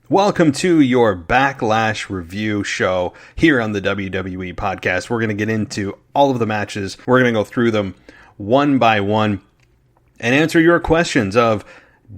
Welcome to your Backlash review show here on the WWE podcast. We're going to get into all of the matches. We're going to go through them one by one and answer your questions of,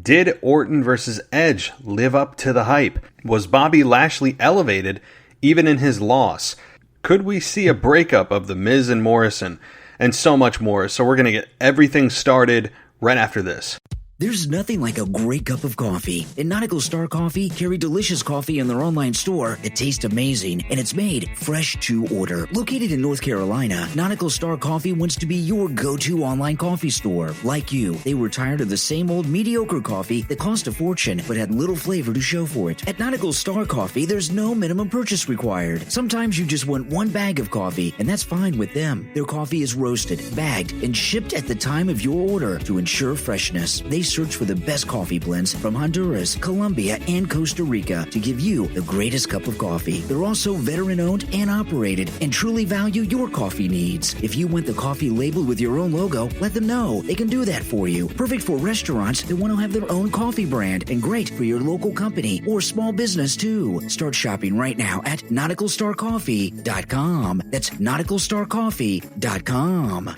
did Orton versus Edge live up to the hype? Was Bobby Lashley elevated even in his loss? Could we see a breakup of The Miz and Morrison? And so much more. So we're going to get everything started right after this. There's nothing like a great cup of coffee. And Nautical Star Coffee carry delicious coffee in their online store. It tastes amazing, and it's made fresh to order. Located in North Carolina, Nautical Star Coffee wants to be your go-to online coffee store. Like you, they were tired of the same old mediocre coffee that cost a fortune but had little flavor to show for it. At Nautical Star Coffee, there's no minimum purchase required. Sometimes you just want one bag of coffee, and that's fine with them. Their coffee is roasted, bagged, and shipped at the time of your order to ensure freshness. They search for the best coffee blends from Honduras, Colombia, and Costa Rica to give you the greatest cup of coffee. They're also veteran-owned and operated and truly value your coffee needs. If you want the coffee labeled with your own logo, let them know. They can do that for you. Perfect for restaurants that want to have their own coffee brand, and great for your local company or small business too. Start shopping right now at nauticalstarcoffee.com. That's nauticalstarcoffee.com.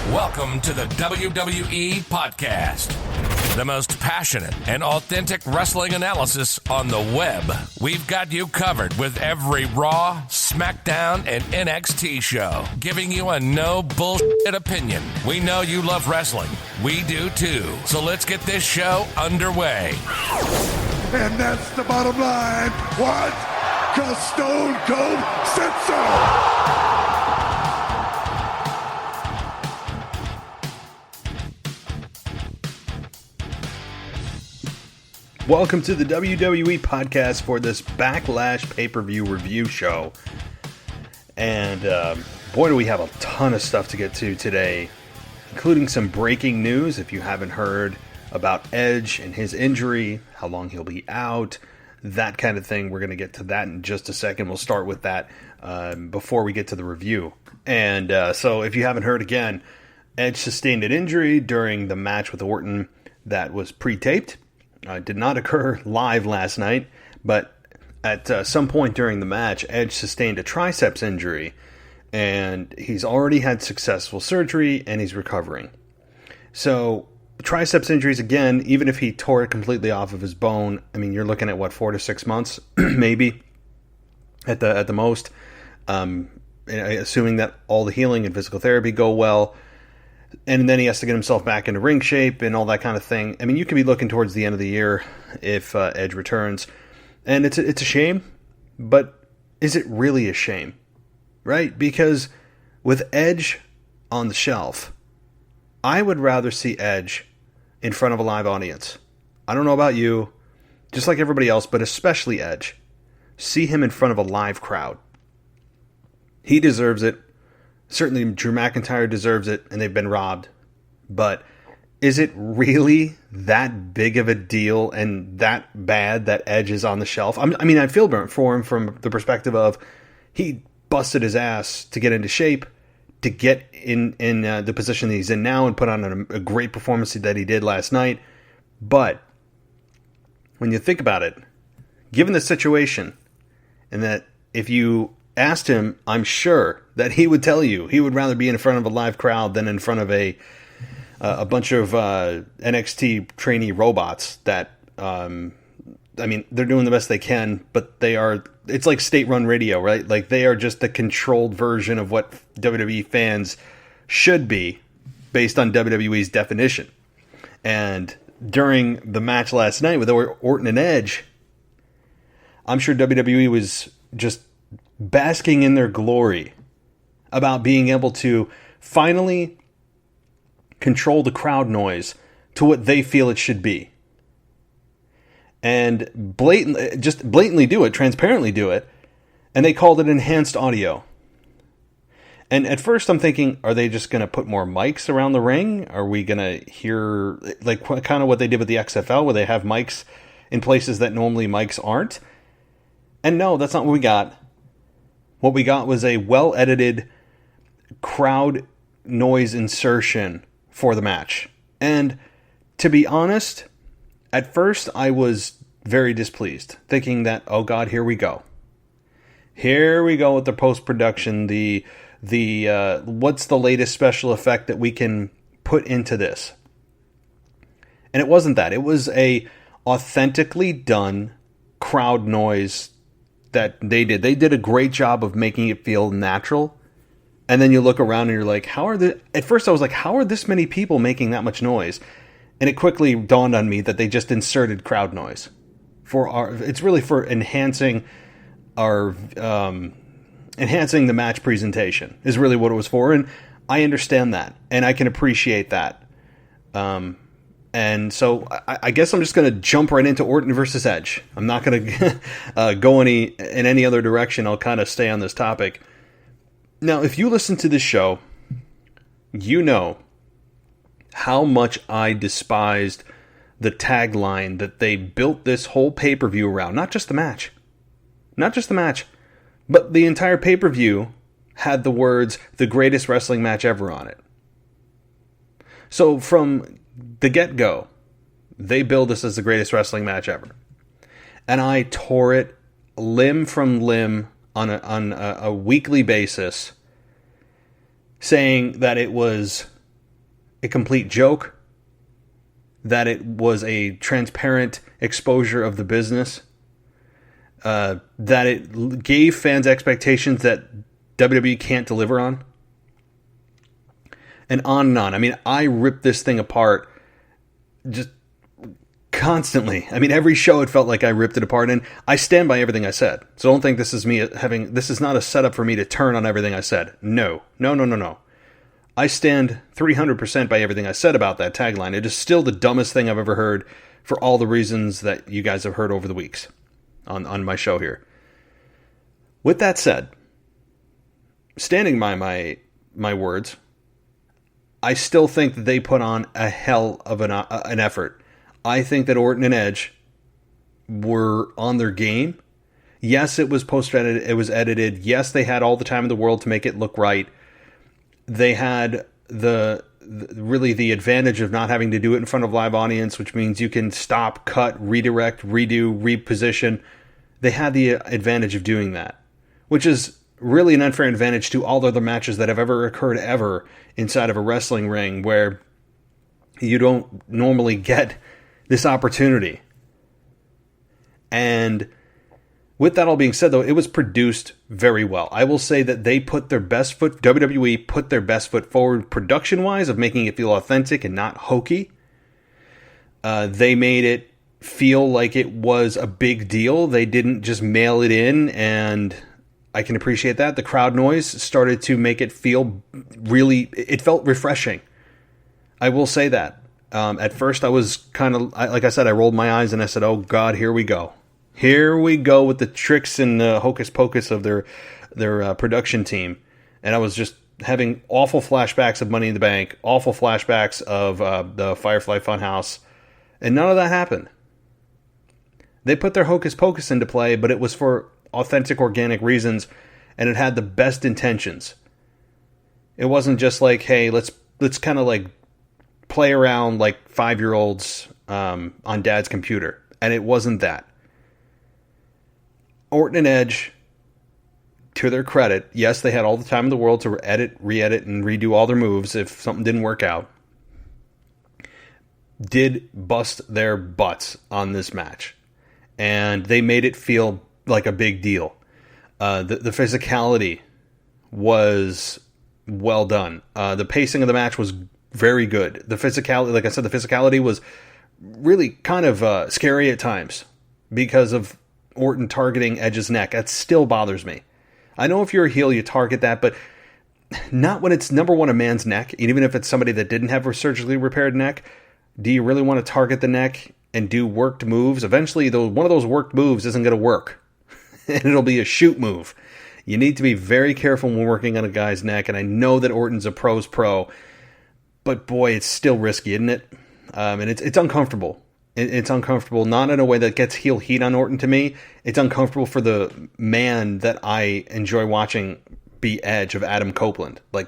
Welcome to the WWE Podcast, the most passionate and authentic wrestling analysis on the web. We've got you covered with every Raw, SmackDown, and NXT show, giving you a no bullshit opinion. We know you love wrestling. We do too. So let's get this show underway. And that's the bottom line. What? 'Cause Stone Cold said so. Welcome to the WWE podcast for this Backlash pay-per-view review show. And boy, do we have a ton of stuff to get to today, including some breaking news. If you haven't heard about Edge and his injury, how long he'll be out, that kind of thing. We're going to get to that in just a second. We'll start with that before we get to the review. And so if you haven't heard, again, Edge sustained an injury during the match with Orton that was pre-taped. Did not occur live last night, but at some point during the match, Edge sustained a triceps injury, and he's already had successful surgery, and he's recovering. So, triceps injuries, again, even if he tore it completely off of his bone, I mean, you're looking at, 4 to 6 months, maybe, at the most, assuming that all the healing and physical therapy go well. And then he has to get himself back into ring shape and all that kind of thing. I mean, you could be looking towards the end of the year if Edge returns. And it's a shame, but is it really a shame? Right? Because with Edge on the shelf, I would rather see Edge in front of a live audience. I don't know about you, just like everybody else, but especially Edge. See him in front of a live crowd. He deserves it. Certainly Drew McIntyre deserves it, and they've been robbed. But is it really that big of a deal and that bad that Edge is on the shelf? I mean, I feel burnt for him from the perspective of he busted his ass to get into shape, to get in the position that he's in now and put on a great performance that he did last night. But when you think about it, given the situation, and that if you asked him, I'm sure that he would tell you he would rather be in front of a live crowd than in front of a bunch of NXT trainee robots that, I mean, they're doing the best they can, but it's like state-run radio, right? Like, they are just the controlled version of what WWE fans should be based on WWE's definition. And during the match last night with Orton and Edge, I'm sure WWE was just basking in their glory about being able to finally control the crowd noise to what they feel it should be. And blatantly do it, transparently do it, and they called it enhanced audio. And at first I'm thinking, are they just going to put more mics around the ring? Are we going to hear, like, kind of what they did with the XFL, where they have mics in places that normally mics aren't? And no, that's not what we got. What we got was a well-edited crowd noise insertion for the match. And to be honest, At first, I was very displeased, thinking that, oh God, here we go. Here we go with the post-production, the what's the latest special effect that we can put into this? And it wasn't that. It was a authentically done crowd noise that they did. They did a great job of making it feel natural. And then you look around and you're like, at first I was like, how are this many people making that much noise? And it quickly dawned on me that they just inserted crowd noise. It's really for enhancing the match presentation is really what it was for. And I understand that. And I can appreciate that. And so I guess I'm just going to jump right into Orton versus Edge. I'm not going to go in any other direction. I'll kind of stay on this topic. Now, if you listen to this show, you know how much I despised the tagline that they built this whole pay-per-view around. Not just the match, but the entire pay-per-view had the words, "the greatest wrestling match ever" on it. So from the get-go, they build this as the greatest wrestling match ever. And I tore it limb from limb on a weekly basis, saying that it was a complete joke, that it was a transparent exposure of the business, that it gave fans expectations that WWE can't deliver on, and on and on. I mean, I ripped this thing apart just constantly. I mean, every show it felt like I ripped it apart, and I stand by everything I said. So don't think this is this is not a setup for me to turn on everything I said. No. I stand 300% by everything I said about that tagline. It is still the dumbest thing I've ever heard for all the reasons that you guys have heard over the weeks on my show here. With that said, standing by my words, I still think that they put on a hell of an effort. I think that Orton and Edge were on their game. Yes, it was post-edited. It was edited. Yes, they had all the time in the world to make it look right. They had really the advantage of not having to do it in front of live audience, which means you can stop, cut, redirect, redo, reposition. They had the advantage of doing that, which is really an unfair advantage to all the other matches that have ever occurred ever inside of a wrestling ring, where you don't normally get this opportunity. And with that all being said, though, it was produced very well. I will say that they put their best foot, WWE put their best foot forward production-wise of making it feel authentic and not hokey. They made it feel like it was a big deal. They didn't just mail it in, and I can appreciate that. The crowd noise started to make it feel it felt refreshing. I will say that. At first I was kind of, like I said, I rolled my eyes and I said, oh God, here we go. Here we go with the tricks and the hocus pocus of their production team. And I was just having awful flashbacks of Money in the Bank, awful flashbacks of the Firefly Funhouse, and none of that happened. They put their hocus pocus into play, but it was for authentic, organic reasons, and it had the best intentions. It wasn't just like, hey, let's kind of like play around like 5-year-olds on dad's computer. And it wasn't that. Orton and Edge, to their credit, yes, they had all the time in the world to edit, re-edit, and redo all their moves if something didn't work out. Did bust their butts on this match. And they made it feel like a big deal. The physicality was well done. The pacing of the match was very good. The physicality, like I said, the physicality was really kind of scary at times because of Orton targeting Edge's neck. That still bothers me. I know if you're a heel, you target that, but not when it's, number one, a man's neck. And even if it's somebody that didn't have a surgically repaired neck, do you really want to target the neck and do worked moves? Eventually, one of those worked moves isn't going to work. And it'll be a shoot move. You need to be very careful when working on a guy's neck. And I know that Orton's a pro's pro, but boy, it's still risky, isn't it? And it's uncomfortable. It's uncomfortable, not in a way that gets heel heat on Orton to me. It's uncomfortable for the man that I enjoy watching be Edge, of Adam Copeland. Like,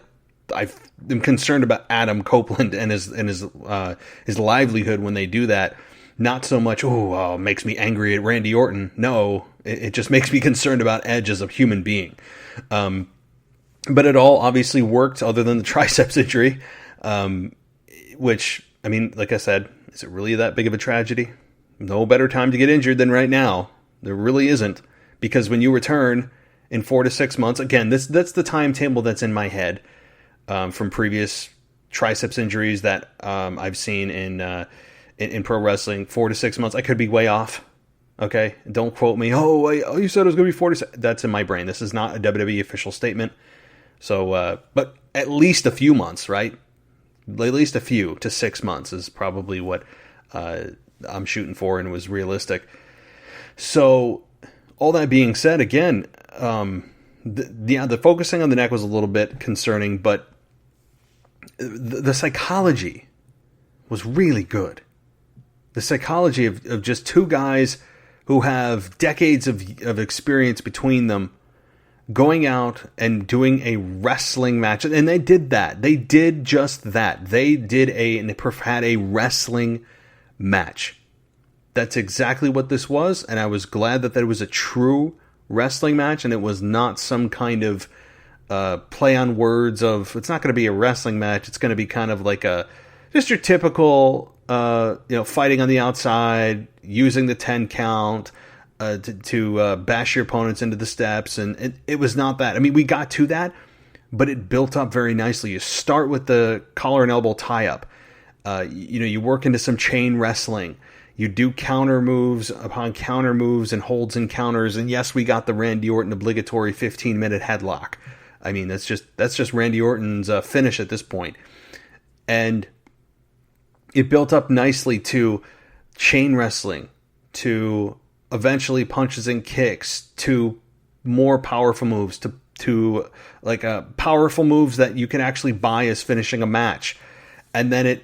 I'm concerned about Adam Copeland and his livelihood when they do that. Not so much, makes me angry at Randy Orton. No, it just makes me concerned about Edge as a human being. But it all obviously worked other than the triceps injury, which, I mean, like I said, is it really that big of a tragedy? No better time to get injured than right now. There really isn't. Because when you return in 4 to 6 months, again, that's the timetable that's in my head from previous triceps injuries that I've seen in pro wrestling. 4 to 6 months. I could be way off. Okay? Don't quote me. You said it was going to be 4 to 6. That's in my brain. This is not a WWE official statement. So, but at least a few months, right? At least a few to 6 months is probably what I'm shooting for and was realistic. So, all that being said, again, the focusing on the neck was a little bit concerning, but the psychology was really good. The psychology of just two guys who have decades of experience between them going out and doing a wrestling match. And they did that. They did just that. They had a wrestling match. That's exactly what this was, and I was glad that was a true wrestling match, and it was not some kind of play on words of, it's not going to be a wrestling match, it's going to be kind of like just your typical, fighting on the outside, using the 10 count, to bash your opponents into the steps, and it was not that. I mean, we got to that, but it built up very nicely. You start with the collar and elbow tie-up. You work into some chain wrestling. You do counter moves upon counter moves and holds and counters, and yes, we got the Randy Orton obligatory 15-minute headlock. I mean, that's just Randy Orton's finish at this point. And it built up nicely to chain wrestling, to eventually punches and kicks, to more powerful moves, to powerful moves that you can actually buy as finishing a match. And then it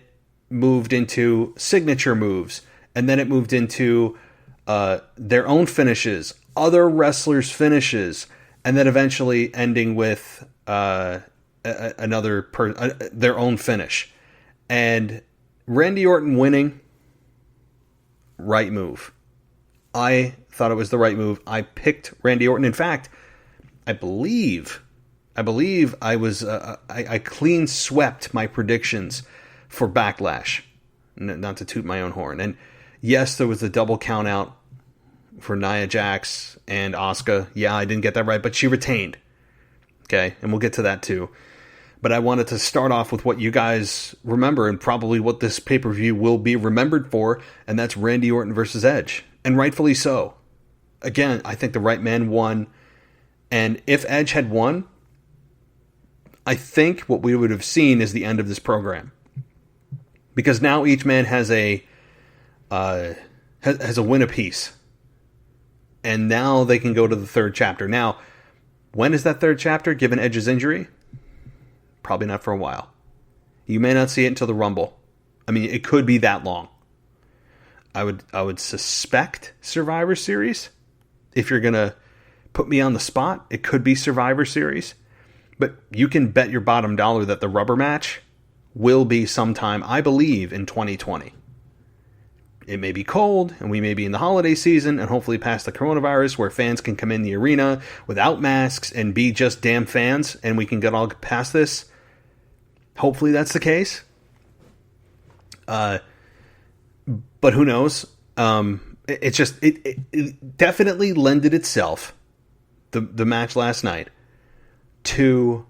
moved into signature moves. And then it moved into their own finishes, other wrestlers' finishes, and then eventually ending with their own finish. And Randy Orton winning, right move. I thought it was the right move. I picked Randy Orton. In fact, I believe I was I clean swept my predictions for Backlash. Not to toot my own horn. And yes, there was a double count out for Nia Jax and Asuka. Yeah, I didn't get that right, but she retained. Okay, and we'll get to that too. But I wanted to start off with what you guys remember, and probably what this pay-per-view will be remembered for, and that's Randy Orton versus Edge. And rightfully so. Again, I think the right man won. And if Edge had won, I think what we would have seen is the end of this program. Because now each man has a win apiece. And now they can go to the third chapter. Now, when is that third chapter, given Edge's injury? Probably not for a while. You may not see it until the Rumble. I mean, it could be that long. I would suspect Survivor Series. If you're going to put me on the spot, it could be Survivor Series. But you can bet your bottom dollar that the rubber match will be sometime, I believe, in 2020. It may be cold, and we may be in the holiday season, and hopefully past the coronavirus, where fans can come in the arena without masks and be just damn fans, and we can get all past this. Hopefully that's the case. But who knows? It definitely lended itself, the match last night, to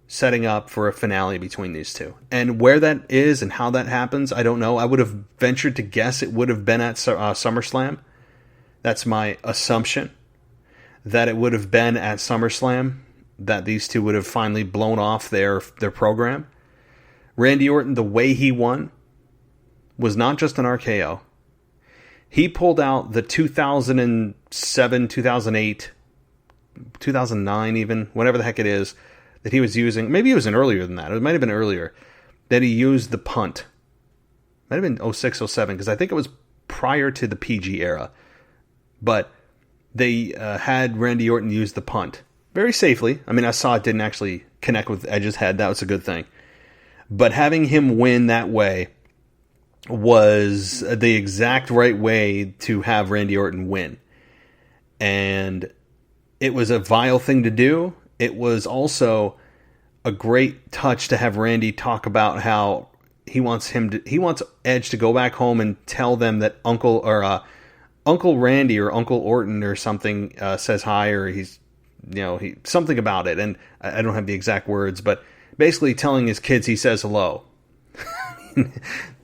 setting up for a finale between these two. And where that is and how that happens, I don't know. I would have ventured to guess it would have been at SummerSlam. That's my assumption. That it would have been at SummerSlam, that these two would have finally blown off their program. Randy Orton, the way he won, was not just an RKO. He pulled out the 2007, 2008, 2009 even, whatever the heck it is, that he was using. Maybe it was earlier than that. It might have been earlier. That he used the punt. Might have been 06, 07, because I think it was prior to the PG era. But they had Randy Orton use the punt. Very safely. I mean, I saw it didn't actually connect with Edge's head. That was a good thing. But having him win that way, was the exact right way to have Randy Orton win. And it was a vile thing to do. It was also a great touch to have Randy talk about how he wants Edge to go back home and tell them that Uncle Randy or Uncle Orton or something says hi, or he's something about it. And I don't have the exact words, but basically telling his kids he says hello.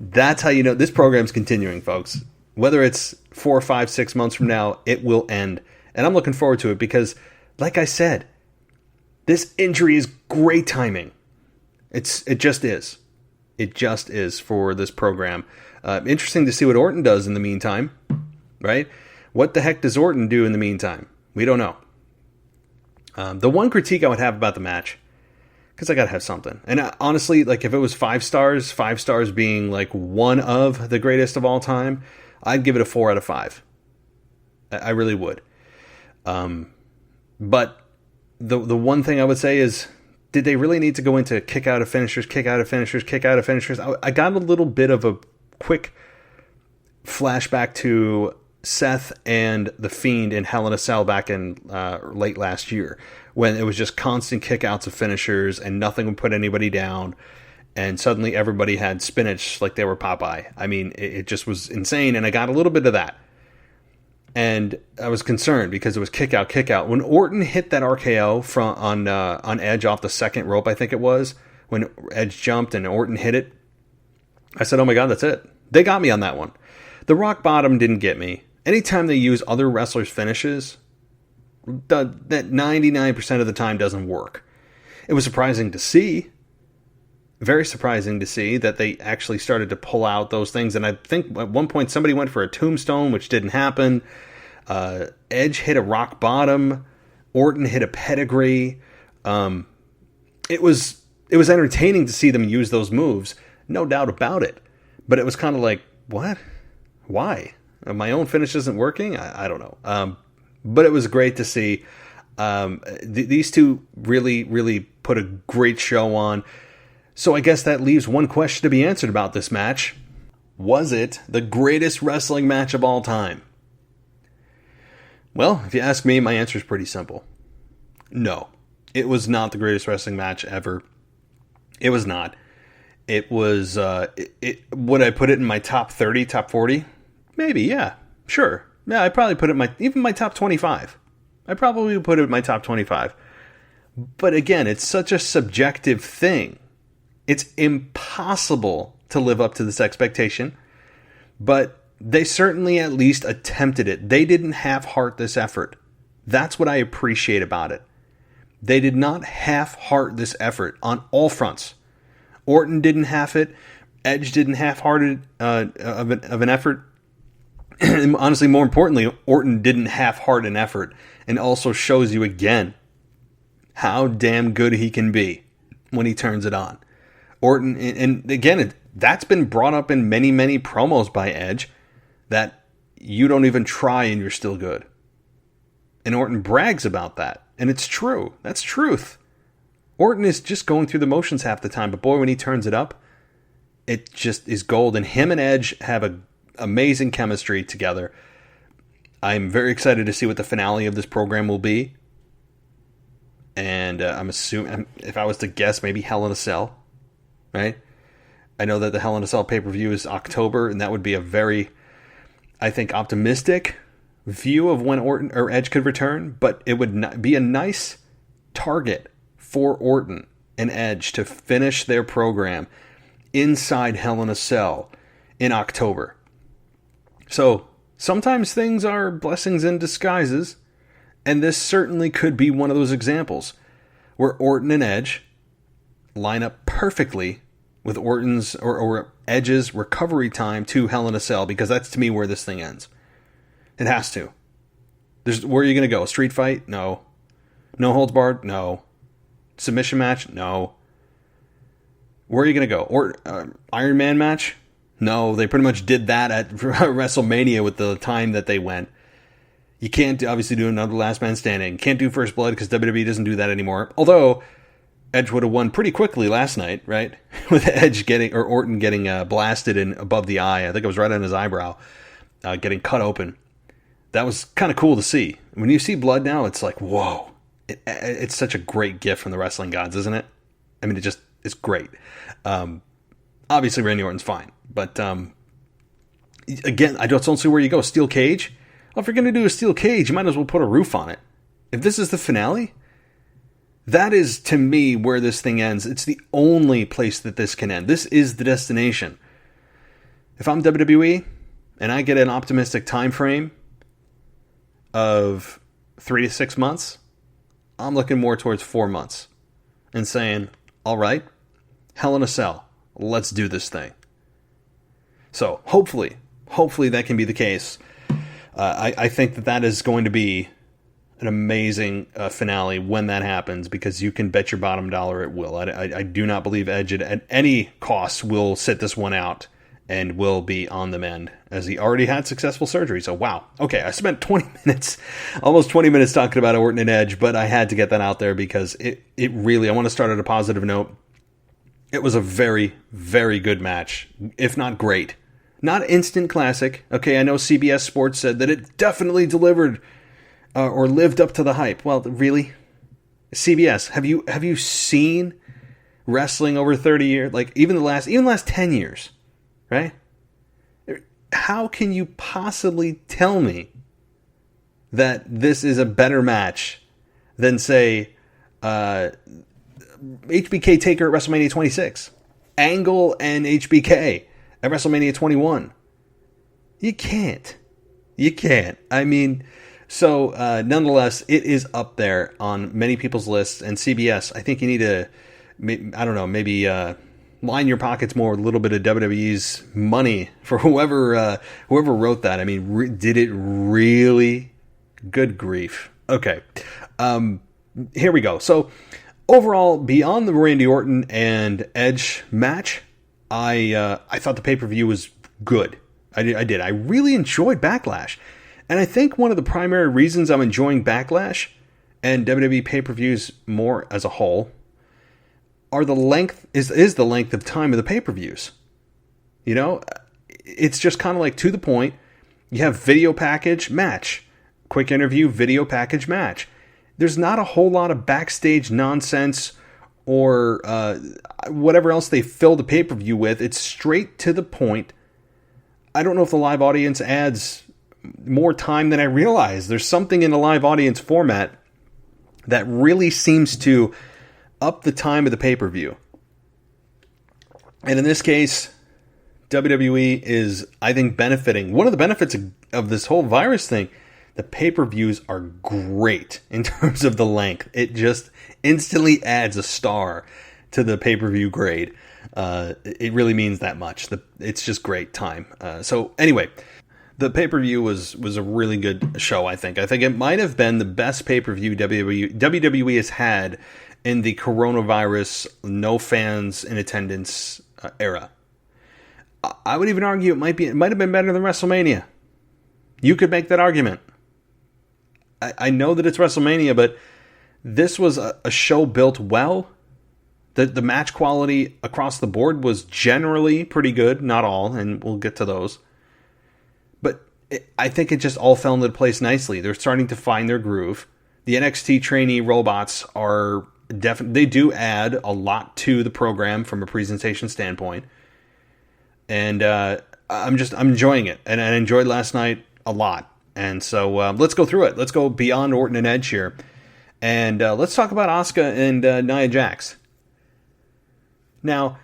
That's how you know this program's continuing, folks. Whether it's 4, 5, 6 months from now, it will end. And I'm looking forward to it because, like I said, this injury is great timing. It just is. It just is for this program. Interesting to see what Orton does in the meantime, right? What the heck does Orton do in the meantime? We don't know. The one critique I would have about the match, because I got to have something. And honestly, like if it was 5 stars being like one of the greatest of all time, I'd give it a 4 out of 5. I really would. But the one thing I would say is, did they really need to go into kick out of finishers? I got a little bit of a quick flashback to Seth and The Fiend in Hell in a Cell back in late last year, when it was just constant kickouts of finishers and nothing would put anybody down, and suddenly everybody had spinach like they were Popeye. I mean, it just was insane, and I got a little bit of that. And I was concerned because it was kick out. When Orton hit that RKO on Edge off the second rope, I think it was, when Edge jumped and Orton hit it, I said, oh my God, that's it. They got me on that one. The rock bottom didn't get me. Anytime they use other wrestlers' finishes, that 99% of the time doesn't work. It was surprising to see. Very surprising to see that they actually started to pull out those things. And I think at one point somebody went for a tombstone, which didn't happen. Edge hit a rock bottom. Orton hit a pedigree. It was entertaining to see them use those moves. No doubt about it. But it was kind of like, what? Why? My own finish isn't working? I don't know. But it was great to see. These two really, really put a great show on. So I guess that leaves one question to be answered about this match. Was it the greatest wrestling match of all time? Well, if you ask me, my answer is pretty simple. No, it was not the greatest wrestling match ever. It was not. It was, would I put it in my top 30, top 40? Maybe, yeah, sure. Yeah, I'd probably put it in my top 25. I probably would put it in my top 25. But again, it's such a subjective thing. It's impossible to live up to this expectation, but they certainly at least attempted it. They didn't half-heart this effort. That's what I appreciate about it. They did not half-heart this effort on all fronts. Orton didn't half it. Edge didn't half-heart it of an effort. And honestly, more importantly, Orton didn't half-heart an effort, and also shows you again how damn good he can be when he turns it on. Orton, and again, that's been brought up in many, many promos by Edge, that you don't even try and you're still good. And Orton brags about that. And it's true. That's truth. Orton is just going through the motions half the time, but boy, when he turns it up, it just is gold. And him and Edge have an amazing chemistry together. I'm very excited to see what the finale of this program will be. And I'm assuming, if I was to guess, maybe Hell in a Cell. Right? I know that the Hell in a Cell pay-per-view is October, and that would be a very, I think, optimistic view of when Orton or Edge could return, but it would be a nice target for Orton and Edge to finish their program inside Hell in a Cell in October. So sometimes things are blessings in disguises, and this certainly could be one of those examples where Orton and Edge line up perfectly with Orton's or Edge's recovery time to Hell in a Cell, because that's to me where this thing ends. It has to. Where are you going to go? A street fight? No. No holds barred? No. Submission match? No. Where are you going to go? Or Iron Man match? No. They pretty much did that at WrestleMania with the time that they went. You can't obviously do another last man standing. Can't do first blood because WWE doesn't do that anymore. Although Edge would have won pretty quickly last night, right? With Edge Orton getting blasted in above the eye. I think it was right on his eyebrow, getting cut open. That was kind of cool to see. When you see blood now, it's like, whoa. It's such a great gift from the wrestling gods, isn't it? I mean, it's great. Obviously, Randy Orton's fine. But, again, I don't see where you go. Steel cage? Well, if you're going to do a steel cage, you might as well put a roof on it. If this is the finale, that is, to me, where this thing ends. It's the only place that this can end. This is the destination. If I'm WWE and I get an optimistic time frame of 3 to 6 months, I'm looking more towards 4 months and saying, all right, Hell in a Cell, let's do this thing. So hopefully that can be the case. I think that is going to be an amazing finale when that happens, because you can bet your bottom dollar it will. I do not believe Edge at any cost will sit this one out and will be on the mend, as he already had successful surgery. So, wow. Okay, I spent almost 20 minutes talking about Orton and Edge, but I had to get that out there because it really, I want to start at a positive note. It was a very, very good match, if not great. Not instant classic. Okay, I know CBS Sports said that it definitely delivered or lived up to the hype. Well, really? CBS, have you seen wrestling over 30 years? Like, even the last 10 years, right? How can you possibly tell me that this is a better match than, say, HBK Taker at WrestleMania 26, Angle and HBK at WrestleMania 21? You can't. I mean, so nonetheless, it is up there on many people's lists. And CBS, I think you need to, I don't know, maybe line your pockets more with a little bit of WWE's money for whoever wrote that. I mean, did it really? Good grief. Okay, here we go. So overall, beyond the Randy Orton and Edge match, I thought the pay-per-view was good. I did. I really enjoyed Backlash. And I think one of the primary reasons I'm enjoying Backlash and WWE pay-per-views more as a whole are the length of time of the pay-per-views. You know, it's just kind of like to the point. You have video package match, quick interview, video package match. There's not a whole lot of backstage nonsense or whatever else they fill the pay-per-view with. It's straight to the point. I don't know if the live audience adds more time than I realize. There's something in the live audience format that really seems to up the time of the pay-per-view. And in this case, WWE is, I think, benefiting. One of the benefits of this whole virus thing, the pay-per-views are great in terms of the length. It just instantly adds a star to the pay-per-view grade. It really means that much. It's just great time. So anyway, the pay-per-view was a really good show, I think. I think it might have been the best pay-per-view WWE has had in the coronavirus, no fans in attendance era. I would even argue it might have been better than WrestleMania. You could make that argument. I know that it's WrestleMania, but this was a show built well. The match quality across the board was generally pretty good. Not all, and we'll get to those. But I think it just all fell into place nicely. They're starting to find their groove. The NXT trainee robots are they do add a lot to the program from a presentation standpoint. And I'm enjoying it. And I enjoyed last night a lot. And so let's go through it. Let's go beyond Orton and Edge here. And let's talk about Asuka and Nia Jax. Now,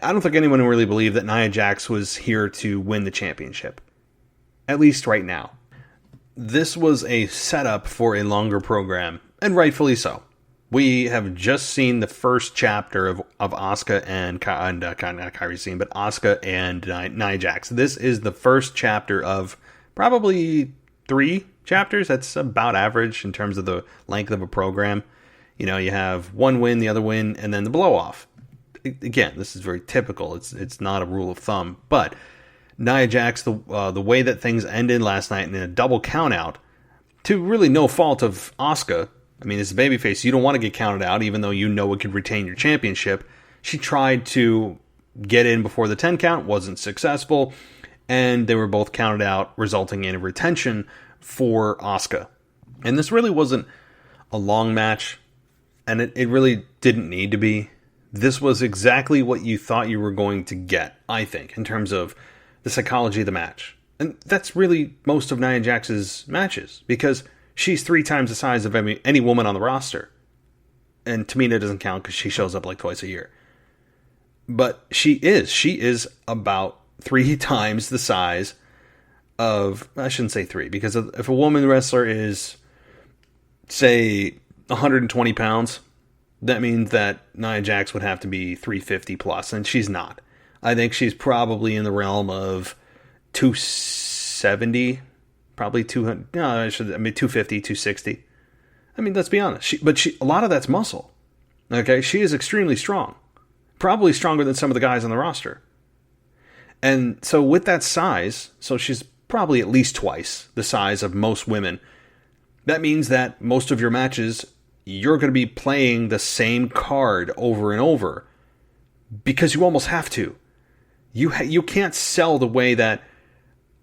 I don't think anyone really believed that Nia Jax was here to win the championship. At least right now. This was a setup for a longer program, and rightfully so. We have just seen the first chapter of Asuka and not Kairi Sane, but Asuka and Nia Jax. This is the first chapter of probably 3 chapters. That's about average in terms of the length of a program. You know, you have one win, the other win, and then the blow off. Again, this is very typical. It's not a rule of thumb, but Nia Jax, the way that things ended last night in a double count out, to really no fault of Asuka, I mean, as a babyface, you don't want to get counted out, even though you know it could retain your championship. She tried to get in before the 10 count, wasn't successful, and they were both counted out, resulting in a retention for Asuka. And this really wasn't a long match, and it really didn't need to be. This was exactly what you thought you were going to get, I think, in terms of the psychology of the match. And that's really most of Nia Jax's matches, because she's 3 times the size of any woman on the roster. And Tamina doesn't count because she shows up like twice a year. But she is about 3 times the size of, I shouldn't say 3, because if a woman wrestler is, say, 120 pounds, that means that Nia Jax would have to be 350 plus, and she's not. I think she's probably in the realm of 270, probably 200. No, 250, 260. I mean, let's be honest. A lot of that's muscle. Okay, she is extremely strong, probably stronger than some of the guys on the roster. And so with that size, so she's probably at least twice the size of most women. That means that most of your matches, you're going to be playing the same card over and over, because you almost have to. You can't sell the way that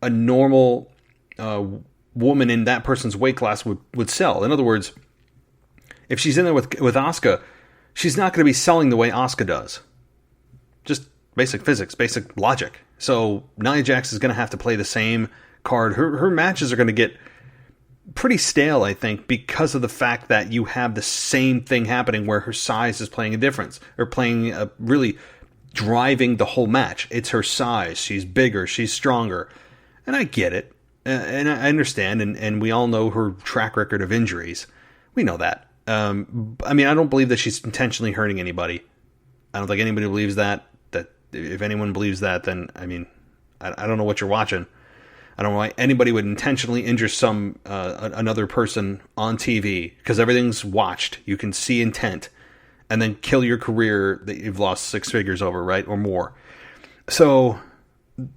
a normal woman in that person's weight class would sell. In other words, if she's in there with Asuka, she's not going to be selling the way Asuka does. Just basic physics, basic logic. So Nia Jax is going to have to play the same card. Her matches are going to get pretty stale, I think, because of the fact that you have the same thing happening where her size is playing a difference, or playing really driving the whole match. It's her size. She's bigger. She's stronger. And I get it. And I understand. And we all know her track record of injuries. We know that. I mean, I don't believe that she's intentionally hurting anybody. I don't think anybody believes that. That if anyone believes that, then, I mean, I don't know what you're watching. I don't know why anybody would intentionally injure another person on TV, because everything's watched. You can see intent, and then kill your career that you've lost 6 figures over, right? Or more. So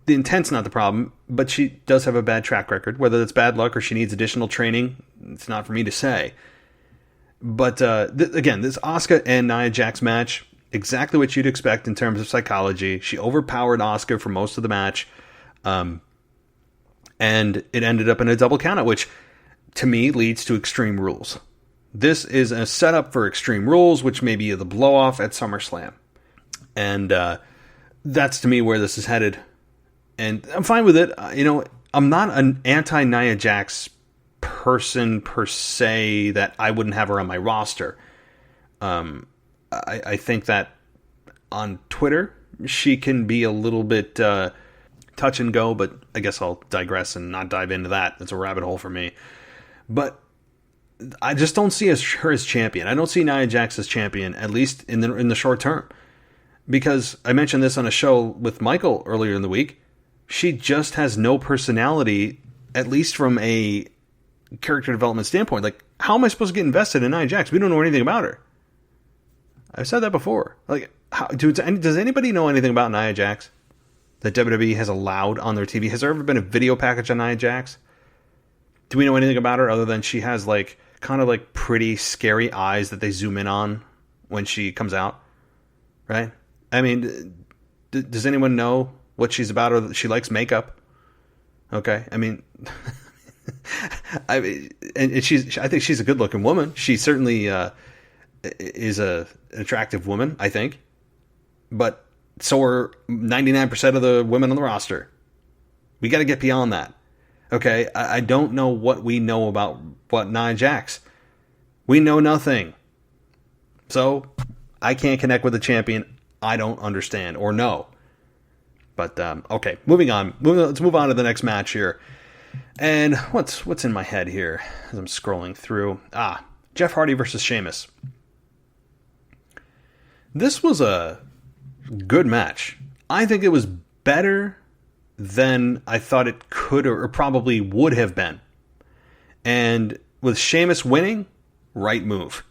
the intent's not the problem, but she does have a bad track record. Whether that's bad luck or she needs additional training, it's not for me to say. But again, this Asuka and Nia Jax match, exactly what you'd expect in terms of psychology. She overpowered Asuka for most of the match. And it ended up in a double countout, which to me leads to Extreme Rules. This is a setup for Extreme Rules, which may be the blow-off at SummerSlam. And that's to me where this is headed. And I'm fine with it. I'm not an anti-Nia Jax person per se that I wouldn't have her on my roster. I think that on Twitter, she can be a little bit touch and go, but I guess I'll digress and not dive into that. It's a rabbit hole for me. But I just don't see her as champion. I don't see Nia Jax as champion, at least in the short term. Because I mentioned this on a show with Michael earlier in the week. She just has no personality, at least from a character development standpoint. Like, how am I supposed to get invested in Nia Jax? We don't know anything about her. I've said that before. Like, does anybody know anything about Nia Jax that WWE has allowed on their TV? Has there ever been a video package on Nia Jax? Do we know anything about her other than she has like kind of like pretty scary eyes that they zoom in on when she comes out? Right? I mean, does anyone know what she's about, or that she likes makeup? Okay. I mean, I think she's a good looking woman. She certainly is an attractive woman, I think. But so are 99% of the women on the roster. We got to get beyond that. Okay, I don't know what we know about Nia Jax. We know nothing. So I can't connect with the champion I don't understand or know. But okay, moving on. Let's move on to the next match here. And what's in my head here as I'm scrolling through? Jeff Hardy versus Sheamus. This was a good match. I think it was better than I thought it could or probably would have been. And with Sheamus winning, right move.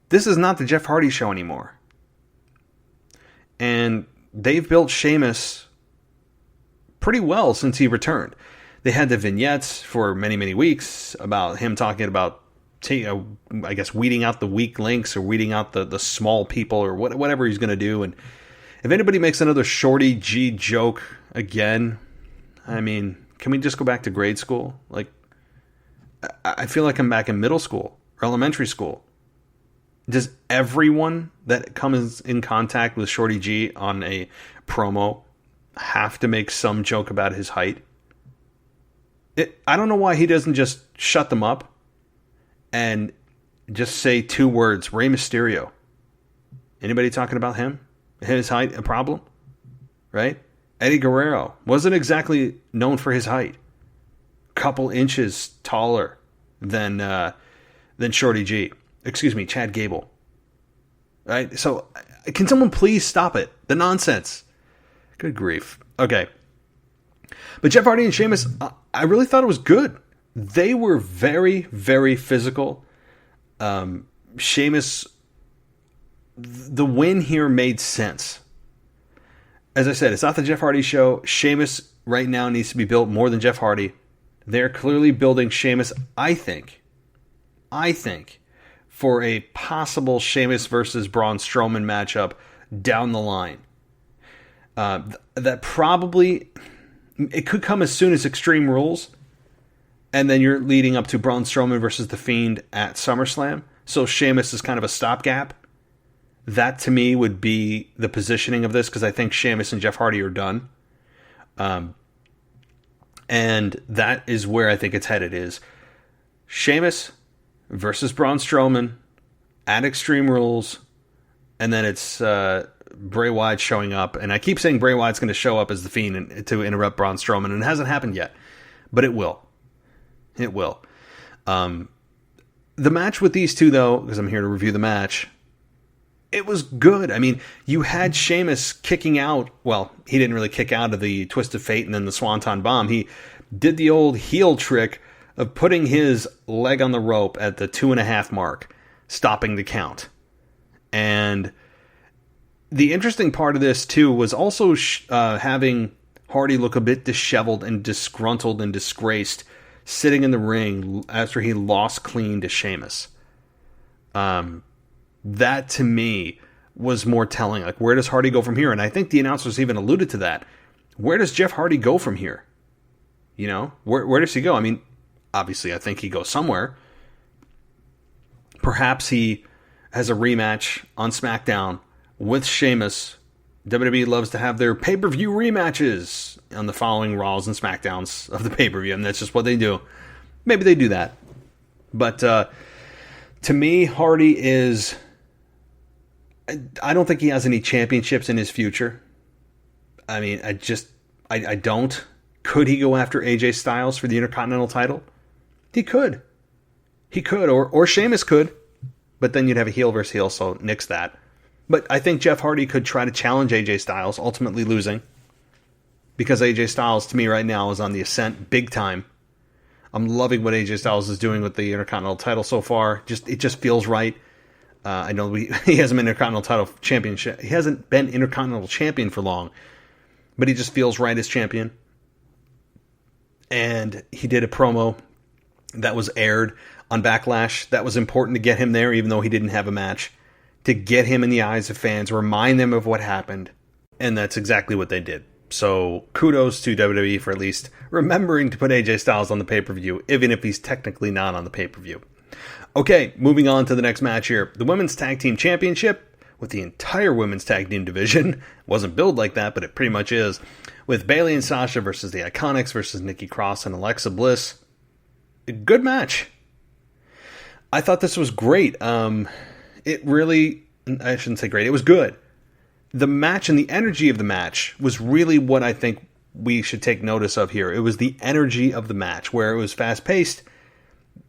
This is not the Jeff Hardy show anymore. And they've built Sheamus pretty well since he returned. They had the vignettes for many, many weeks about him talking about, I guess, weeding out the weak links or weeding out the small people or whatever he's going to do. And if anybody makes another Shorty G joke again, I mean, can we just go back to grade school? Like, I feel like I'm back in middle school or elementary school. Does everyone that comes in contact with Shorty G on a promo have to make some joke about his height? I don't know why he doesn't just shut them up and just say 2 words, Rey Mysterio. Anybody talking about him? His height a problem? Right? Eddie Guerrero wasn't exactly known for his height. Couple inches taller than Shorty G. Excuse me, Chad Gable. Right? So, can someone please stop it? The nonsense. Good grief. Okay. But Jeff Hardy and Sheamus, I really thought it was good. They were very, very physical. Sheamus, the win here made sense. As I said, it's not the Jeff Hardy show. Sheamus right now needs to be built more than Jeff Hardy. They're clearly building Sheamus, I think, for a possible Sheamus versus Braun Strowman matchup down the line. That probably, it could come as soon as Extreme Rules, and then you're leading up to Braun Strowman versus The Fiend at SummerSlam. So Sheamus is kind of a stopgap. That, to me, would be the positioning of this, because I think Sheamus and Jeff Hardy are done. And that is where I think it's headed, is Sheamus versus Braun Strowman at Extreme Rules, and then it's Bray Wyatt showing up. And I keep saying Bray Wyatt's going to show up as The Fiend to interrupt Braun Strowman, and it hasn't happened yet. But it will. It will. The match with these two, though, because I'm here to review the match, it was good. I mean, you had Sheamus kicking out. Well, he didn't really kick out of the Twist of Fate and then the Swanton Bomb. He did the old heel trick of putting his leg on the rope at the 2.5 mark, stopping the count. And the interesting part of this, too, was also having Hardy look a bit disheveled and disgruntled and disgraced sitting in the ring after he lost clean to Sheamus. That, to me, was more telling. Like, where does Hardy go from here? And I think the announcers even alluded to that. Where does Jeff Hardy go from here? You know, where does he go? I mean, obviously, I think he goes somewhere. Perhaps he has a rematch on SmackDown with Sheamus. WWE loves to have their pay-per-view rematches on the following Raws and SmackDowns of the pay-per-view, and that's just what they do. Maybe they do that. But to me, Hardy is... I don't think he has any championships in his future. I mean, I don't. Could he go after AJ Styles for the Intercontinental title? He could. He could, or Sheamus could. But then you'd have a heel versus heel, so nix that. But I think Jeff Hardy could try to challenge AJ Styles, ultimately losing. Because AJ Styles, to me right now, is on the ascent big time. I'm loving what AJ Styles is doing with the Intercontinental title so far. It just feels right. I know he hasn't been Intercontinental title championship. He hasn't been Intercontinental champion for long, but he just feels right as champion. And he did a promo that was aired on Backlash. That was important to get him there, even though he didn't have a match, to get him in the eyes of fans, remind them of what happened. And that's exactly what they did. So kudos to WWE for at least remembering to put AJ Styles on the pay-per-view, even if he's technically not on the pay-per-view. Okay, moving on to the next match here. The Women's Tag Team Championship with the entire Women's Tag Team division. Wasn't billed like that, but it pretty much is. With Bayley and Sasha versus the Iconics versus Nikki Cross and Alexa Bliss. A good match. I thought this was great. It really... I shouldn't say great. It was good. The match and the energy of the match was really what I think we should take notice of here. It was the energy of the match, where it was fast-paced,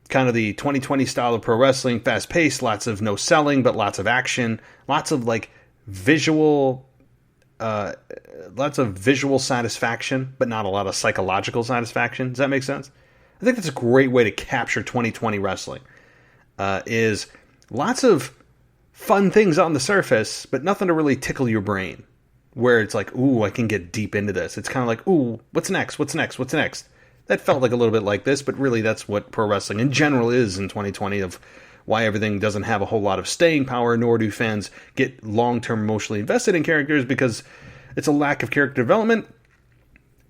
kind of the 2020 style of pro wrestling, fast-paced, lots of no selling, but lots of action, lots of visual satisfaction, but not a lot of psychological satisfaction. Does that make sense? I think that's a great way to capture 2020 wrestling. Is lots of fun things on the surface, but nothing to really tickle your brain. Where it's like, ooh, I can get deep into this. It's kind of like, ooh, what's next? What's next? What's next? that felt like a little bit like this, but really that's what pro wrestling in general is in 2020, of why everything doesn't have a whole lot of staying power, nor do fans get long-term emotionally invested in characters, because it's a lack of character development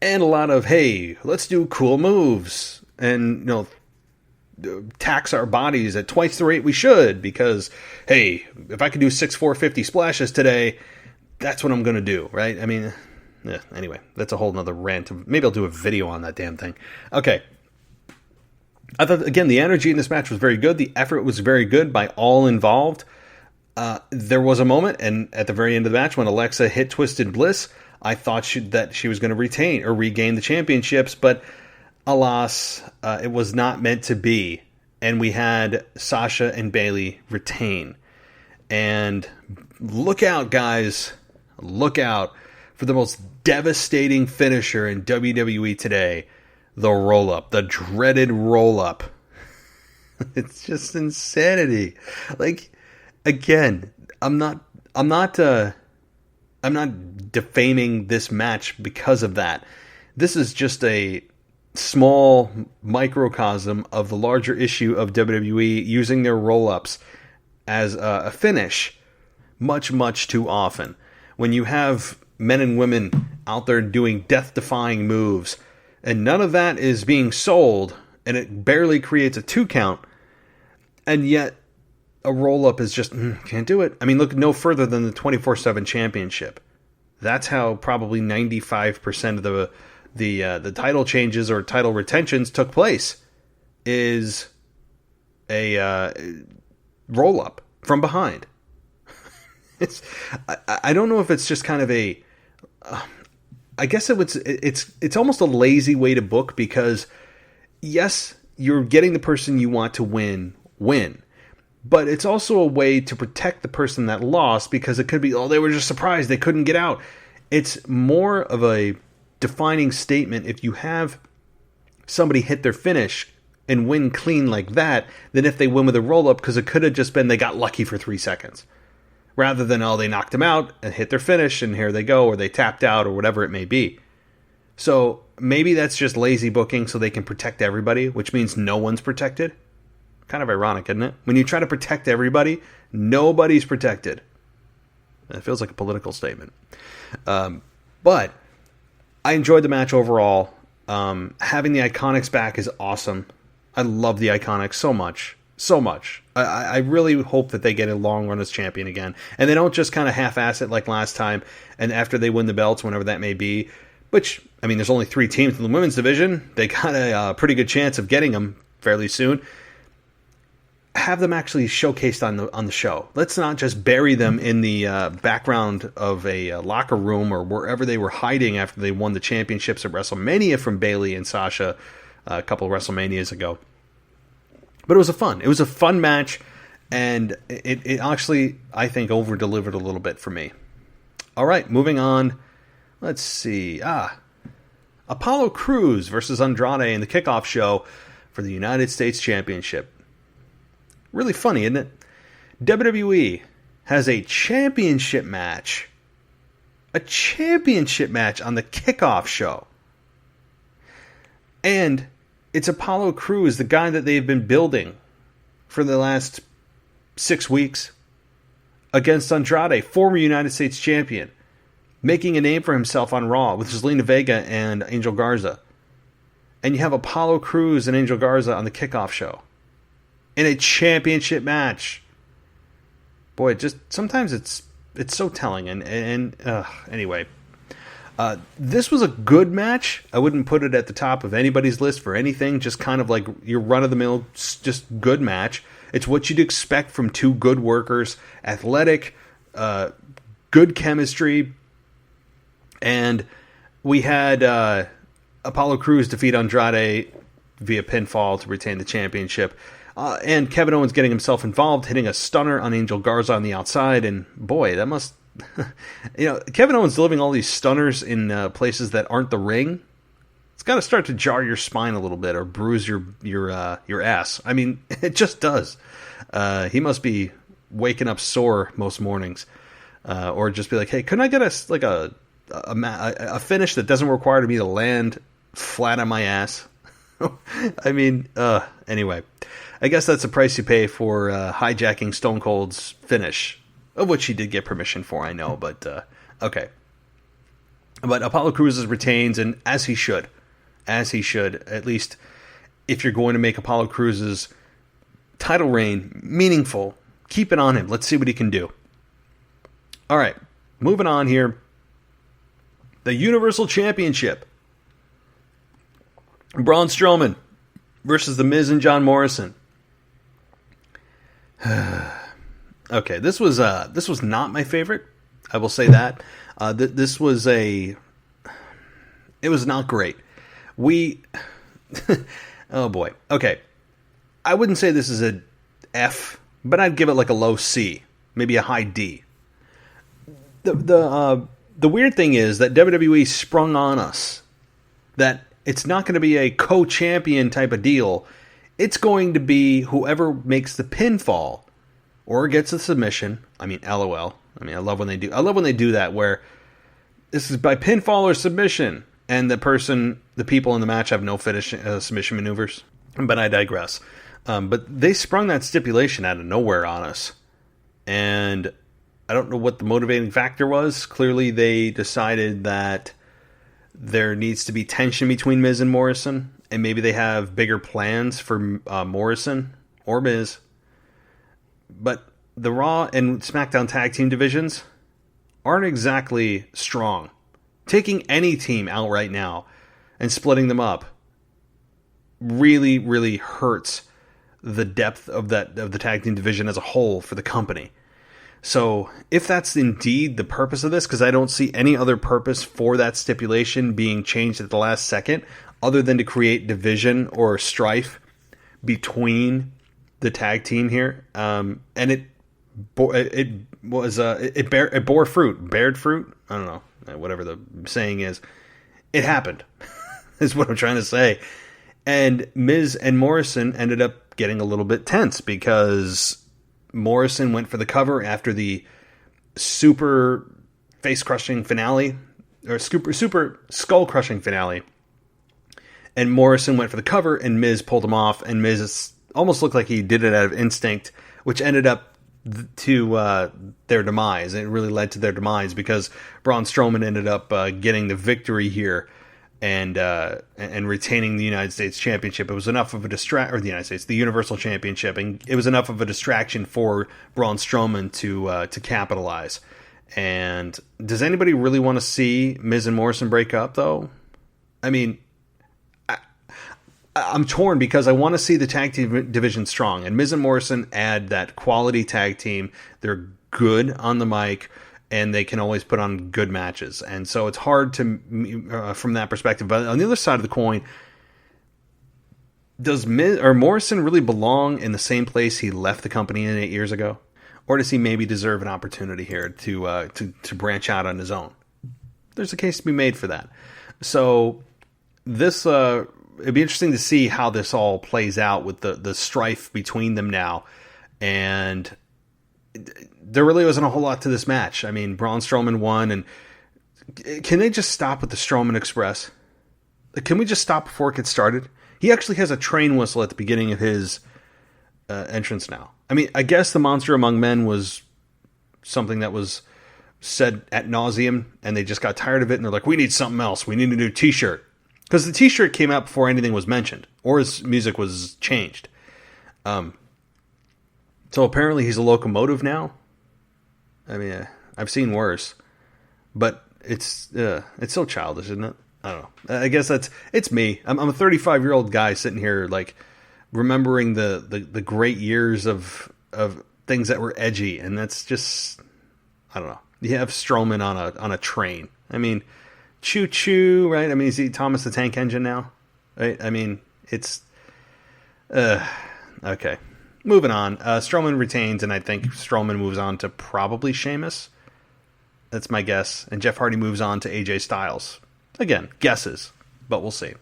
and a lot of, hey, let's do cool moves and, tax our bodies at twice the rate we should, because, hey, if I can do 6 450 splashes today, that's what I'm going to do, right? I mean, anyway, that's a whole nother rant. Maybe I'll do a video on that damn thing. Okay. I thought, again, the energy in this match was very good. The effort was very good by all involved. There was a moment, and at the very end of the match, when Alexa hit Twisted Bliss, I thought that she was going to retain or regain the championships, but alas, it was not meant to be. And we had Sasha and Bayley retain. And look out, guys. Look out for the most devastating finisher in WWE today. The roll-up. The dreaded roll-up. It's just insanity. Like, again, I'm not defaming this match because of that. This is just a small microcosm of the larger issue of WWE using their roll-ups as a finish much, much too often. When you have men and women out there doing death-defying moves, and none of that is being sold, and it barely creates a 2 count, and yet a roll-up is just, can't do it. I mean, look no further than the 24/7 championship. That's how probably 95% of the title changes or title retentions took place, is a roll-up from behind. I don't know if it's just kind of a... I guess it's almost a lazy way to book, because yes, you're getting the person you want to win, but it's also a way to protect the person that lost, because it could be, they were just surprised they couldn't get out. It's more of a defining statement if you have somebody hit their finish and win clean like that than if they win with a roll-up, because it could have just been they got lucky for 3 seconds. Rather than, they knocked him out and hit their finish and here they go, or they tapped out, or whatever it may be. So maybe that's just lazy booking so they can protect everybody, which means no one's protected. Kind of ironic, isn't it? When you try to protect everybody, nobody's protected. It feels like a political statement. But I enjoyed the match overall. Having the Iconics back is awesome. I love the Iconics so much. So much. I really hope that they get a long run as champion again. And they don't just kind of half-ass it like last time, and after they win the belts, whenever that may be. Which, I mean, there's only 3 teams in the women's division. They got a pretty good chance of getting them fairly soon. Have them actually showcased on the show. Let's not just bury them in the background of a locker room or wherever they were hiding after they won the championships at WrestleMania from Bayley and Sasha a couple of WrestleManias ago. But it was a fun match, and it actually, I think, over-delivered a little bit for me. All right, moving on. Let's see. Apollo Crews versus Andrade in the kickoff show for the United States Championship. Really funny, isn't it? WWE has a championship match. A championship match on the kickoff show. And it's Apollo Crews, the guy that they've been building for the last 6 weeks, against Andrade, former United States champion, making a name for himself on Raw with Zelina Vega and Angel Garza. And you have Apollo Crews and Angel Garza on the kickoff show in a championship match. Boy, just sometimes it's so telling. And anyway. This was a good match. I wouldn't put it at the top of anybody's list for anything. Just kind of like your run-of-the-mill, just good match. It's what you'd expect from 2 good workers. Athletic, good chemistry. And we had Apollo Crews defeat Andrade via pinfall to retain the championship. And Kevin Owens getting himself involved, hitting a stunner on Angel Garza on the outside. And boy, that must... Kevin Owens delivering all these stunners in places that aren't the ring. It's got to start to jar your spine a little bit or bruise your ass. I mean, it just does. He must be waking up sore most mornings, or just be like, "Hey, couldn't I get a finish that doesn't require me to land flat on my ass?" I mean, anyway, I guess that's the price you pay for hijacking Stone Cold's finish, of which he did get permission for, I know, but okay. But Apollo Crews retains, and as he should, at least if you're going to make Apollo Crews' title reign meaningful, keep it on him. Let's see what he can do. All right, moving on here. The Universal Championship. Braun Strowman versus The Miz and John Morrison. Okay, this was not my favorite. I will say that. It was not great. Oh boy. Okay, I wouldn't say this is a F, but I'd give it like a low C, maybe a high D. The weird thing is that WWE sprung on us that it's not going to be a co-champion type of deal. It's going to be whoever makes the pinfall or gets the submission. I mean, LOL. I mean, I love when they do that, where this is by pinfall or submission, and the people in the match have no finish submission maneuvers. But I digress. But they sprung that stipulation out of nowhere on us, and I don't know what the motivating factor was. Clearly, they decided that there needs to be tension between Miz and Morrison, and maybe they have bigger plans for Morrison or Miz. But the Raw and SmackDown tag team divisions aren't exactly strong. Taking any team out right now and splitting them up really, really hurts the depth of the tag team division as a whole for the company. So if that's indeed the purpose of this, because I don't see any other purpose for that stipulation being changed at the last second, other than to create division or strife between the tag team here, and it bore fruit, bared fruit. I don't know, whatever the saying is. It happened, is what I'm trying to say. And Miz and Morrison ended up getting a little bit tense because Morrison went for the cover after the super face-crushing finale, or super skull-crushing finale. And Morrison went for the cover, and Miz pulled him off, and Miz almost looked like he did it out of instinct, which ended up to their demise. It really led to their demise because Braun Strowman ended up getting the victory here and retaining the United States Championship. It was enough of a the Universal Championship, and it was enough of a distraction for Braun Strowman to capitalize. And does anybody really want to see Miz and Morrison break up, though? I mean, I'm torn because I want to see the tag team division strong, and Miz and Morrison add that quality tag team. They're good on the mic, and they can always put on good matches. And so it's hard to from that perspective. But on the other side of the coin, does Morrison really belong in the same place he left the company in 8 years ago, or does he maybe deserve an opportunity here to branch out on his own? There's a case to be made for that. So this. It'd be interesting to see how this all plays out with the strife between them now. And there really wasn't a whole lot to this match. I mean, Braun Strowman won, and can they just stop with the Strowman Express? Can we just stop before it gets started? He actually has a train whistle at the beginning of his entrance now. I mean, I guess the Monster Among Men was something that was said ad nauseum, and they just got tired of it, and they're like, we need something else. We need a new t-shirt. Because the t-shirt came out before anything was mentioned, or his music was changed. So apparently he's a locomotive now. I mean, I've seen worse. But it's so childish, isn't it? I don't know. I guess it's me. I'm a 35-year-old guy sitting here, like, remembering the great years of things that were edgy, and that's just, I don't know. You have Strowman on a train. I mean, choo choo, right? I mean, is he Thomas the Tank Engine now? Right? I mean, it's okay. Moving on. Strowman retains, and I think Strowman moves on to probably Sheamus. That's my guess. And Jeff Hardy moves on to AJ Styles. Again, guesses, but we'll see.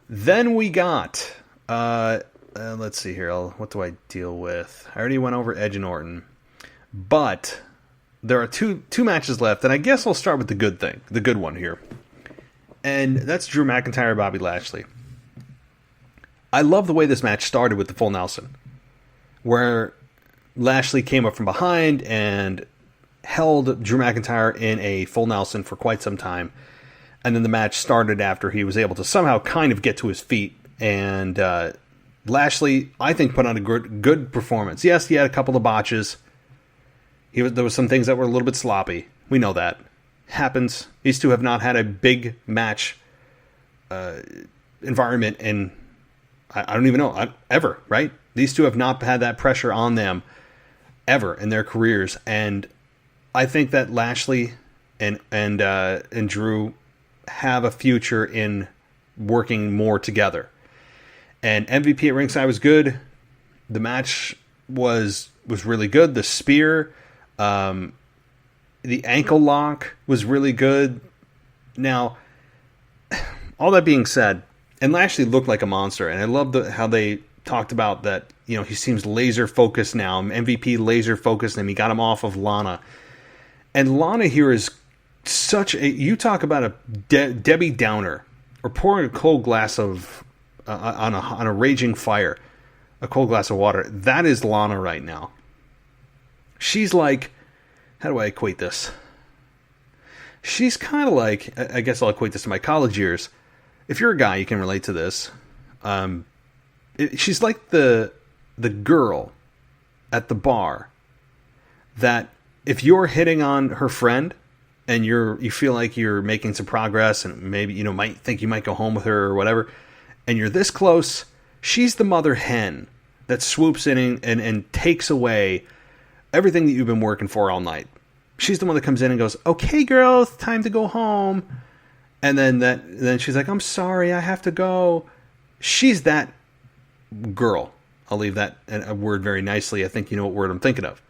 Then we got, let's see here. What do I deal with? I already went over Edge and Orton, but there are two matches left, and I guess I'll start with the good one here. And that's Drew McIntyre, Bobby Lashley. I love the way this match started with the full Nelson, where Lashley came up from behind and held Drew McIntyre in a full Nelson for quite some time. And then the match started after he was able to somehow kind of get to his feet. And Lashley, I think, put on a good performance. Yes, he had a couple of botches. There was some things that were a little bit sloppy. We know that. Happens. These two have not had a big match environment in, I don't even know, ever, right? These two have not had that pressure on them ever in their careers. And I think that Lashley and Drew have a future in working more together. And MVP at ringside was good. The match was really good. The spear, the ankle lock was really good. Now, all that being said, and Lashley looked like a monster, and I love how they talked about that. You know, he seems laser focused now. MVP laser focused, and he got him off of Lana. And Lana here is such a, you talk about a Debbie Downer, or pouring a cold glass of on a raging fire, a cold glass of water. That is Lana right now. She's like, how do I equate this? She's kind of like, I guess I'll equate this to my college years. If you're a guy, you can relate to this. She's like the girl at the bar that if you're hitting on her friend and you feel like you're making some progress and maybe might think you might go home with her or whatever, and you're this close, she's the mother hen that swoops in and takes away everything that you've been working for all night. She's the one that comes in and goes, "Okay, girl, it's time to go home." And then she's like, "I'm sorry, I have to go." She's that girl. I'll leave that a word very nicely. I think you know what word I'm thinking of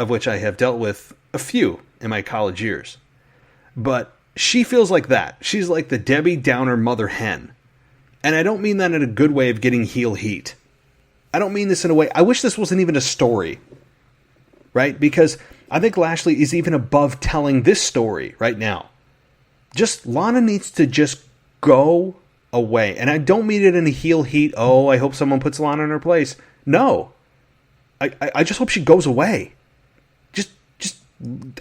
which I have dealt with a few in my college years. But she feels like that. She's like the Debbie Downer mother hen. And I don't mean that in a good way of getting heel heat. I don't mean this in a way, I wish this wasn't even a story. Right? Because I think Lashley is even above telling this story right now. Just, Lana needs to just go away. And I don't mean it in a heel heat, oh, I hope someone puts Lana in her place. No. I just hope she goes away. Just,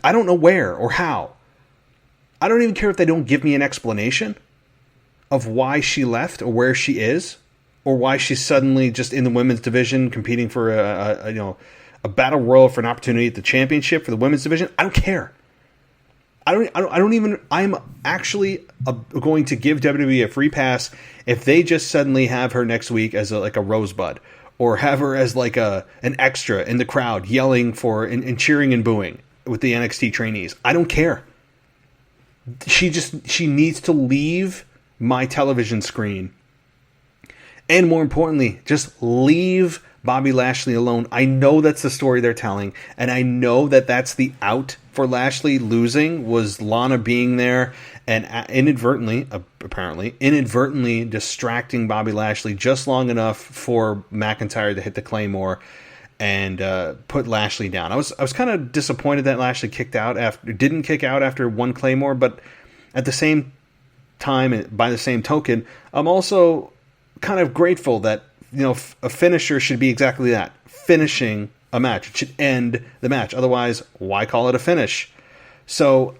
I don't know where or how. I don't even care if they don't give me an explanation of why she left or where she is, or why she's suddenly just in the women's division competing for a battle royal for an opportunity at the championship for the women's division. I don't care. I'm actually going to give WWE a free pass if they just suddenly have her next week as a rosebud, or have her as like an extra in the crowd yelling for and cheering and booing with the NXT trainees. I don't care. She needs to leave my television screen. And more importantly, just leave Bobby Lashley alone. I know that's the story they're telling, and I know that that's the out for Lashley losing, was Lana being there and inadvertently distracting Bobby Lashley just long enough for McIntyre to hit the Claymore and put Lashley down. I was kind of disappointed that Lashley didn't kick out after one Claymore, but at the same time, by the same token, I'm also kind of grateful that a finisher should be exactly that, finishing a match. It should end the match. Otherwise, why call it a finish? So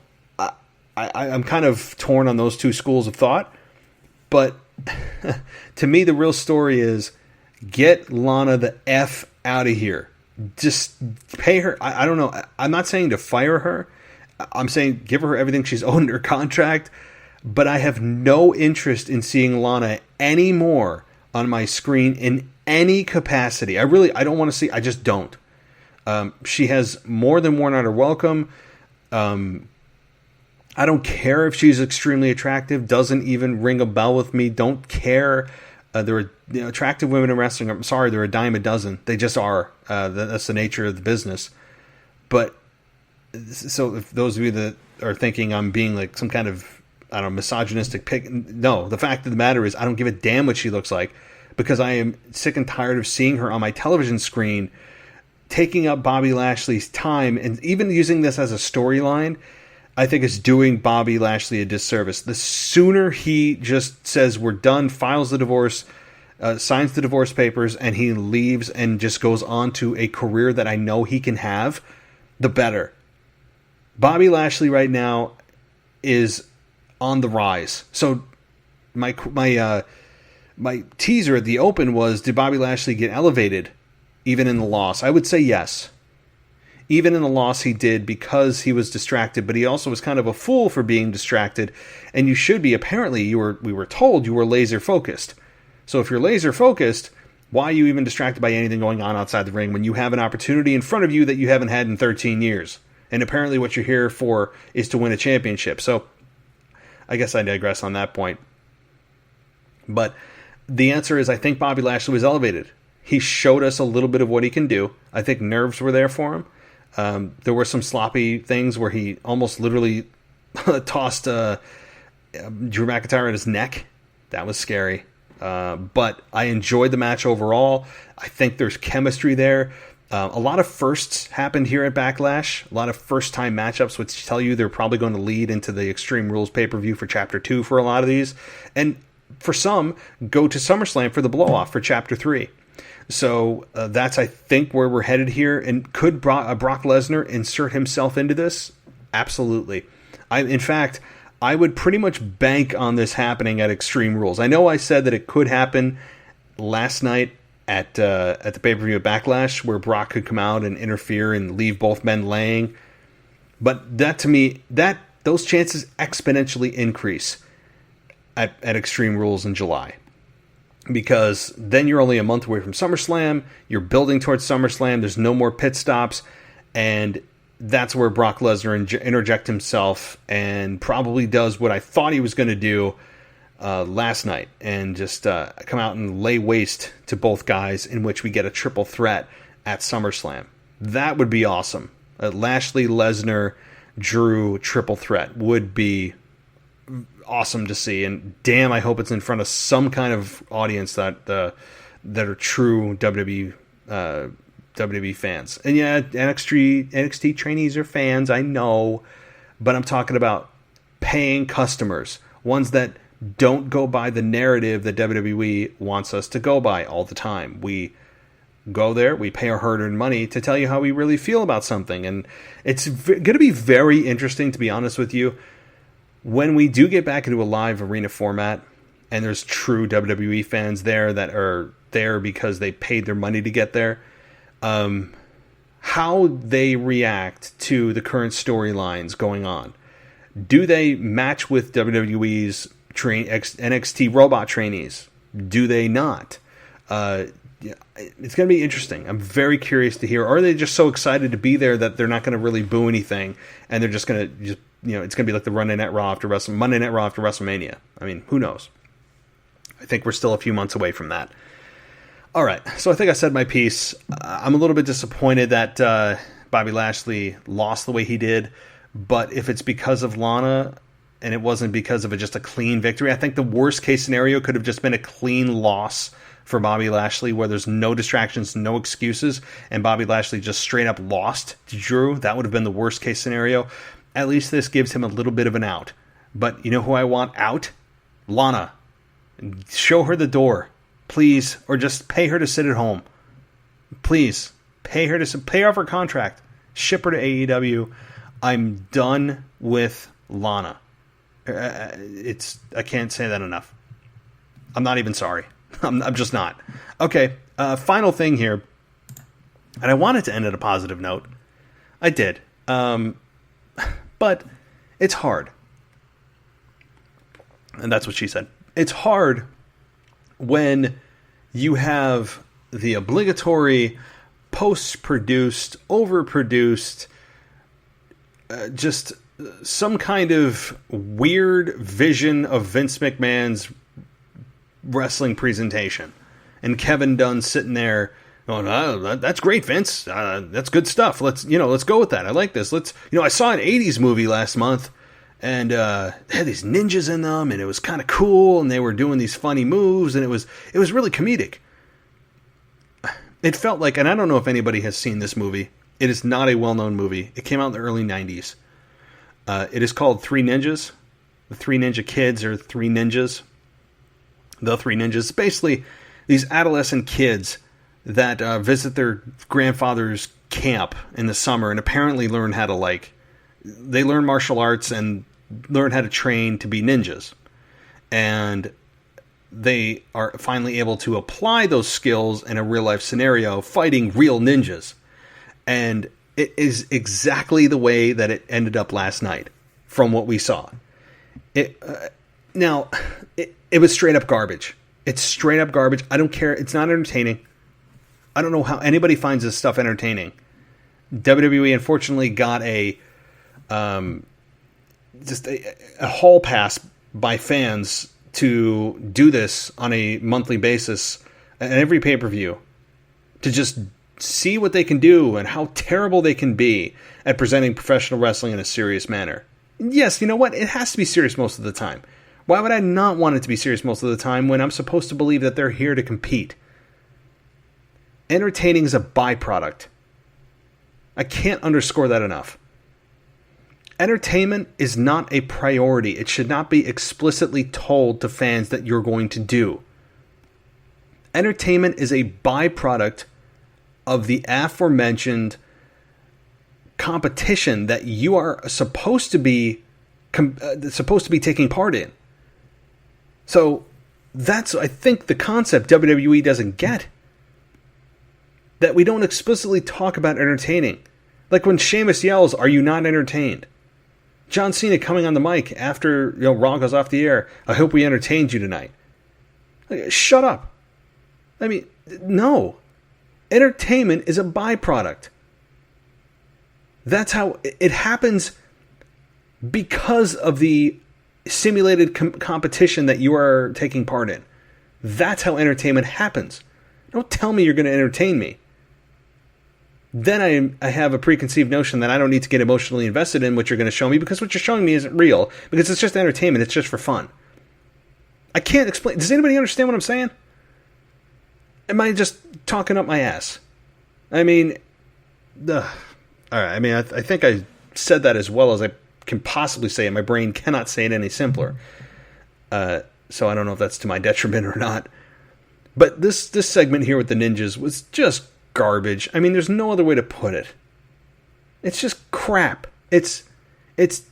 I'm kind of torn on those two schools of thought. But to me, the real story is get Lana the F out of here. Just pay her. I don't know. I'm not saying to fire her. I'm saying give her everything she's owed in her contract. But I have no interest in seeing Lana anymore on my screen in any capacity. I don't want to see. I just don't. She has more than worn out her welcome. I don't care if she's extremely attractive. Doesn't even ring a bell with me. Don't care. There are attractive women in wrestling. I'm sorry, they're a dime a dozen. They just are. That's the nature of the business. But so if those of you that are thinking I'm being like some kind of misogynistic pick, no. The fact of the matter is I don't give a damn what she looks like, because I am sick and tired of seeing her on my television screen taking up Bobby Lashley's time, and even using this as a storyline. I think is doing Bobby Lashley a disservice. The sooner he just says we're done, files the divorce, signs the divorce papers, and he leaves and just goes on to a career that I know he can have, the better. Bobby Lashley right now is on the rise. So my teaser at the open was, did Bobby Lashley get elevated even in the loss? I would say yes. Even in the loss he did, because he was distracted, but he also was kind of a fool for being distracted, and you should be. Apparently, we were told you were laser focused. So if you're laser focused, why are you even distracted by anything going on outside the ring when you have an opportunity in front of you that you haven't had in 13 years? And apparently what you're here for is to win a championship. So I guess I digress on that point. But the answer is, I think Bobby Lashley was elevated. He showed us a little bit of what he can do. I think nerves were there for him. There were some sloppy things where he almost literally tossed Drew McIntyre at his neck. That was scary. But I enjoyed the match overall. I think there's chemistry there. A lot of firsts happened here at Backlash. A lot of first-time matchups, which tell you they're probably going to lead into the Extreme Rules pay-per-view for Chapter 2 for a lot of these. And for some, go to SummerSlam for the blow-off for Chapter 3. So that's, I think, where we're headed here. And could Brock Lesnar insert himself into this? Absolutely. In fact, I would pretty much bank on this happening at Extreme Rules. I know I said that it could happen last night at the pay-per-view of Backlash, where Brock could come out and interfere and leave both men laying. But that, to me, those chances exponentially increase at Extreme Rules in July. Because then you're only a month away from SummerSlam, you're building towards SummerSlam, there's no more pit stops, and that's where Brock Lesnar interject himself and probably does what I thought he was going to do last night, and just come out and lay waste to both guys, in which we get a triple threat at SummerSlam. That would be awesome. Lashley, Lesnar, Drew triple threat would be awesome to see, and damn, I hope it's in front of some kind of audience that are true WWE fans. And yeah, NXT trainees are fans, I know, but I'm talking about paying customers, ones that don't go by the narrative that WWE wants us to go by all the time. We go there, we pay our hard-earned money to tell you how we really feel about something, and it's going to be very interesting, to be honest with you, when we do get back into a live arena format, and there's true WWE fans there that are there because they paid their money to get there, how they react to the current storylines going on. Do they match with WWE's NXT robot trainees? Do they not? It's going to be interesting. I'm very curious to hear. Are they just so excited to be there that they're not going to really boo anything, and they're just going to it's going to be like the Monday Night Raw after WrestleMania. I mean, who knows? I think we're still a few months away from that. All right, so I think I said my piece. I'm a little bit disappointed that Bobby Lashley lost the way he did, but if it's because of Lana and it wasn't because of just a clean victory, I think the worst case scenario could have just been a clean loss for Bobby Lashley, where there's no distractions, no excuses, and Bobby Lashley just straight up lost to Drew. That would have been the worst case scenario. At least this gives him a little bit of an out. But you know who I want out? Lana. Show her the door, please, or just pay her to sit at home. Please, pay off her contract. Ship her to AEW. I'm done with Lana. I can't say that enough. I'm not even sorry. I'm just not. Okay, final thing here. And I wanted to end at a positive note. I did. But it's hard. And that's what she said. It's hard when you have the obligatory post-produced, overproduced, just some kind of weird vision of Vince McMahon's wrestling presentation, and Kevin Dunn sitting there going, "Oh, that's great, Vince. That's good stuff. Let's go with that. I like this. I saw an '80s movie last month, and they had these ninjas in them, and it was kind of cool, and they were doing these funny moves, and it was really comedic." It felt like, and I don't know if anybody has seen this movie. It is not a well-known movie. It came out in the early '90s. It is called Three Ninjas. The Three Ninja Kids, or Three Ninjas. The Three Ninjas. Basically, These adolescent kids that visit their grandfather's camp in the summer and apparently learn how to they learn martial arts and learn how to train to be ninjas. And they are finally able to apply those skills in a real life scenario, fighting real ninjas. And it is exactly the way that it ended up last night from what we saw. It was straight up garbage. It's straight up garbage. I don't care. It's not entertaining. I don't know how anybody finds this stuff entertaining. WWE unfortunately got a hall pass by fans to do this on a monthly basis at every pay-per-view, to just see what they can do and how terrible they can be at presenting professional wrestling in a serious manner. Yes, you know what? It has to be serious most of the time. Why would I not want it to be serious most of the time when I'm supposed to believe that they're here to compete? Entertaining is a byproduct. I can't underscore that enough. Entertainment is not a priority. It should not be explicitly told to fans that you're going to do. Entertainment is a byproduct of the aforementioned competition that you are supposed to be taking part in. So that's, I think, the concept WWE doesn't get. That we don't explicitly talk about entertaining. Like when Sheamus yells, "Are you not entertained?" John Cena coming on the mic after Raw goes off the air, "I hope we entertained you tonight." Like, shut up. I mean, no. Entertainment is a byproduct. That's how it happens, because of the simulated competition that you are taking part in. That's how entertainment happens. Don't tell me you're going to entertain me. Then I have a preconceived notion that I don't need to get emotionally invested in what you're going to show me, because what you're showing me isn't real, because it's just entertainment. It's just for fun. I can't explain. Does anybody understand what I'm saying? Am I just talking up my ass? I mean, all right. I mean, I think I said that as well as I can possibly say it. My brain cannot say it any simpler. So I don't know if that's to my detriment or not. But this segment here with the ninjas was just garbage. I mean, there's no other way to put it. It's just crap. It's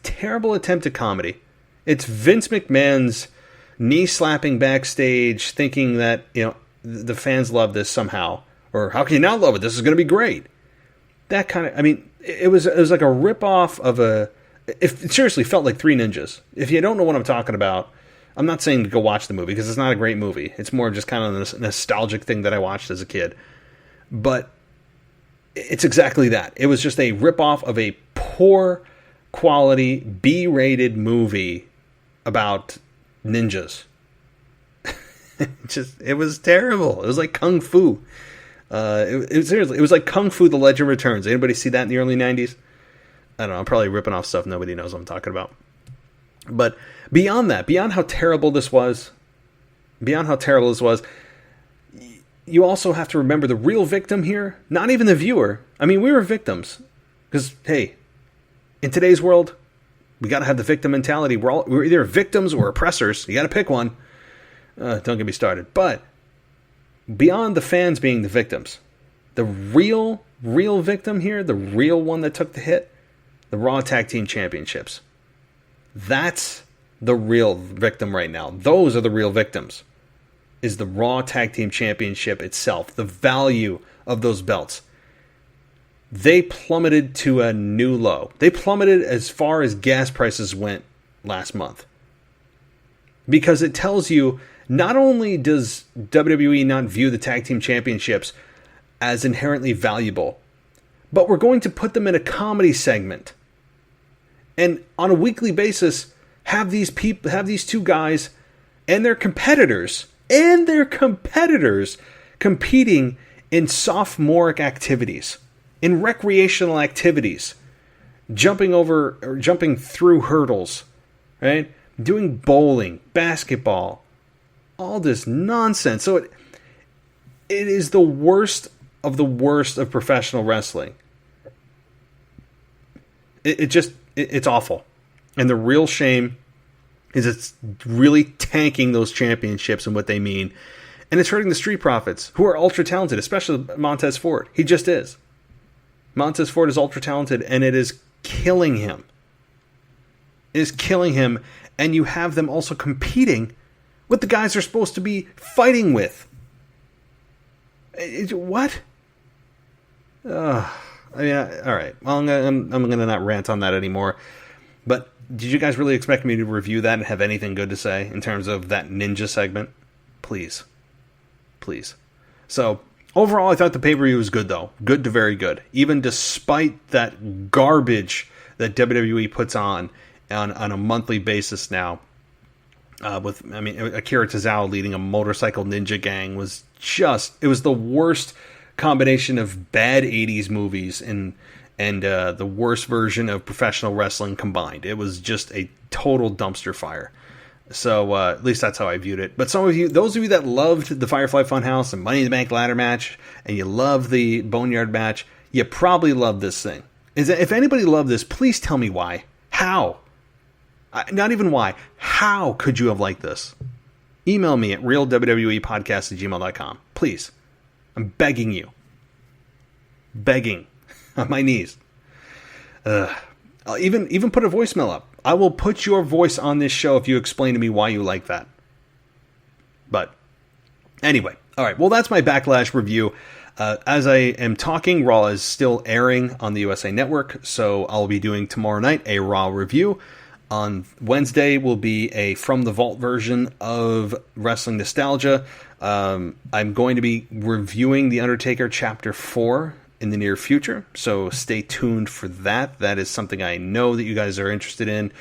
terrible attempt at comedy. It's Vince McMahon's knee slapping backstage, thinking that the fans love this somehow, or how can you not love it? This is going to be great. That kind of. I mean, it was like a ripoff of a. It seriously felt like Three Ninjas. If you don't know what I'm talking about, I'm not saying to go watch the movie, because it's not a great movie. It's more just kind of a nostalgic thing that I watched as a kid. But it's exactly that. It was just a ripoff of a poor quality B-rated movie about ninjas. It was terrible. It was like Kung Fu. Seriously, it was like Kung Fu: The Legend Returns. Anybody see that in the early 90s? I don't know. I'm probably ripping off stuff nobody knows what I'm talking about. But beyond that, beyond how terrible this was, you also have to remember the real victim here, not even the viewer. I mean, we were victims. Because, hey, in today's world, we got to have the victim mentality. We're either victims or oppressors. You got to pick one. Don't get me started. But beyond the fans being the victims, the real victim here, the real one that took the hit, the Raw Tag Team Championships. That's the real victim right now. Those are the real victims. Is the Raw Tag Team Championship itself. The value of those belts. They plummeted to a new low. They plummeted as far as gas prices went last month. Because it tells you, not only does WWE not view the Tag Team Championships as inherently valuable, but we're going to put them in a comedy segment. And on a weekly basis, have these two guys and their competitors competing in sophomoric activities, in recreational activities, jumping through hurdles, right? Doing bowling, basketball, all this nonsense. So it is the worst of professional wrestling. It's awful. And the real shame is it's really tanking those championships and what they mean. And it's hurting the Street Profits, who are ultra talented, especially Montez Ford. He just is. Montez Ford is ultra talented, and it is killing him. It is killing him, and you have them also competing with the guys they're supposed to be fighting with. What? All right. Well, I'm gonna not rant on that anymore. But did you guys really expect me to review that and have anything good to say in terms of that ninja segment? Please. So overall, I thought the pay-per-view was good, though. Good to very good. Even despite that garbage that WWE puts on a monthly basis now. Akira Tozawa leading a motorcycle ninja gang was it was the worst combination of bad 80s movies and the worst version of professional wrestling combined. It was just a total dumpster fire. So at least that's how I viewed it. But those of you that loved the Firefly Funhouse and Money in the Bank ladder match, and you love the Boneyard match, you probably love this thing. If anybody loved this, please tell me why. How? Not even why. How could you have liked this? Email me at realwwepodcast@gmail.com. Please. I'm begging you. Begging. On my knees. I'll even put a voicemail up. I will put your voice on this show if you explain to me why you like that. But anyway. All right. Well, that's my Backlash review. As I am talking, Raw is still airing on the USA Network. So I'll be doing tomorrow night a Raw review. On Wednesday will be a From the Vault version of Wrestling Nostalgia. I'm going to be reviewing The Undertaker Chapter 4 in the near future, so stay tuned for that. That is something I know that you guys are interested in,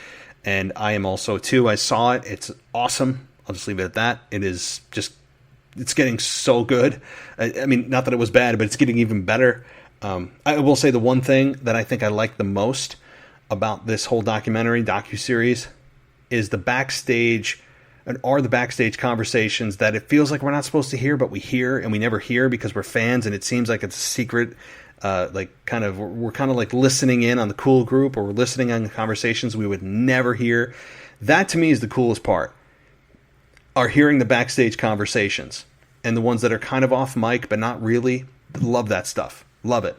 and I am also too. I saw it. It's awesome. I'll just leave it at that. It's getting so good. I mean, not that it was bad, but it's getting even better. I will say the one thing that I think I like the most about this whole docuseries is the backstage conversations that it feels like we're not supposed to hear, but we hear, and we never hear because we're fans, and it seems like it's a secret. We're kind of like listening in on the cool group, or we're listening on the conversations we would never hear. That to me is the coolest part. Are hearing the backstage conversations, and the ones that are kind of off mic but not really. Love that stuff. Love it.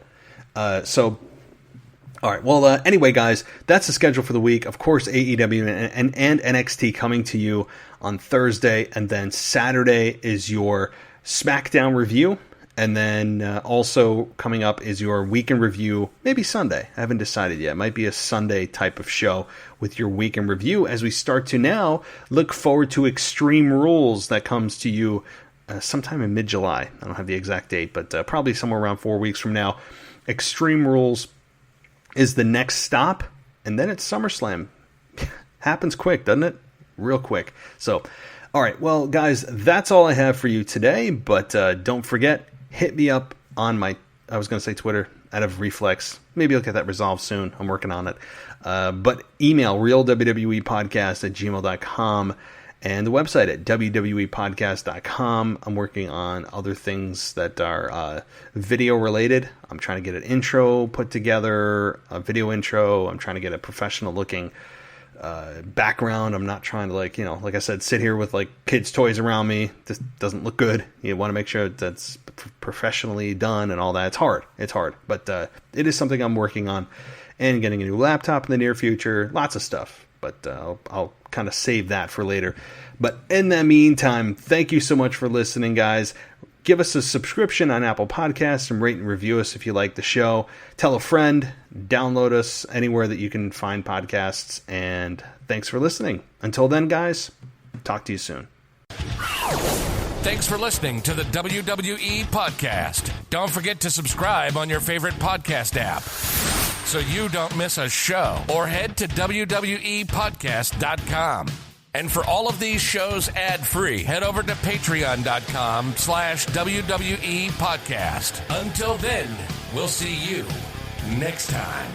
All right, well, anyway, guys, that's the schedule for the week. Of course, AEW and NXT coming to you on Thursday, and then Saturday is your SmackDown review, and then also coming up is your weekend review, maybe Sunday. I haven't decided yet. It might be a Sunday type of show with your weekend review as we start to now look forward to Extreme Rules that comes to you sometime in mid-July. I don't have the exact date, but probably somewhere around 4 weeks from now. Extreme Rules is the next stop, and then it's SummerSlam. Happens quick, doesn't it? Real quick. So, all right, well, guys, that's all I have for you today, but don't forget, hit me up on I was going to say Twitter, out of reflex. Maybe I'll get that resolved soon. I'm working on it. But email realwwepodcast@gmail.com, and the website at wwepodcast.com. I'm working on other things that are video related. I'm trying to get an intro put together, a video intro. I'm trying to get a professional looking background. I'm not trying to, like I said, sit here with like kids' toys around me. This doesn't look good. You want to make sure that's professionally done and all that. It's hard. But it is something I'm working on, and getting a new laptop in the near future. Lots of stuff. But I'll kind of save that for later. But in the meantime, thank you so much for listening, guys. Give us a subscription on Apple Podcasts and rate and review us if you like the show. Tell a friend. Download us anywhere that you can find podcasts. And thanks for listening. Until then, guys, talk to you soon. Thanks for listening to the WWE Podcast. Don't forget to subscribe on your favorite podcast app so you don't miss a show, or head to wwepodcast.com. And for all of these shows ad-free, head over to patreon.com/WWE Podcast. Until then, we'll see you next time.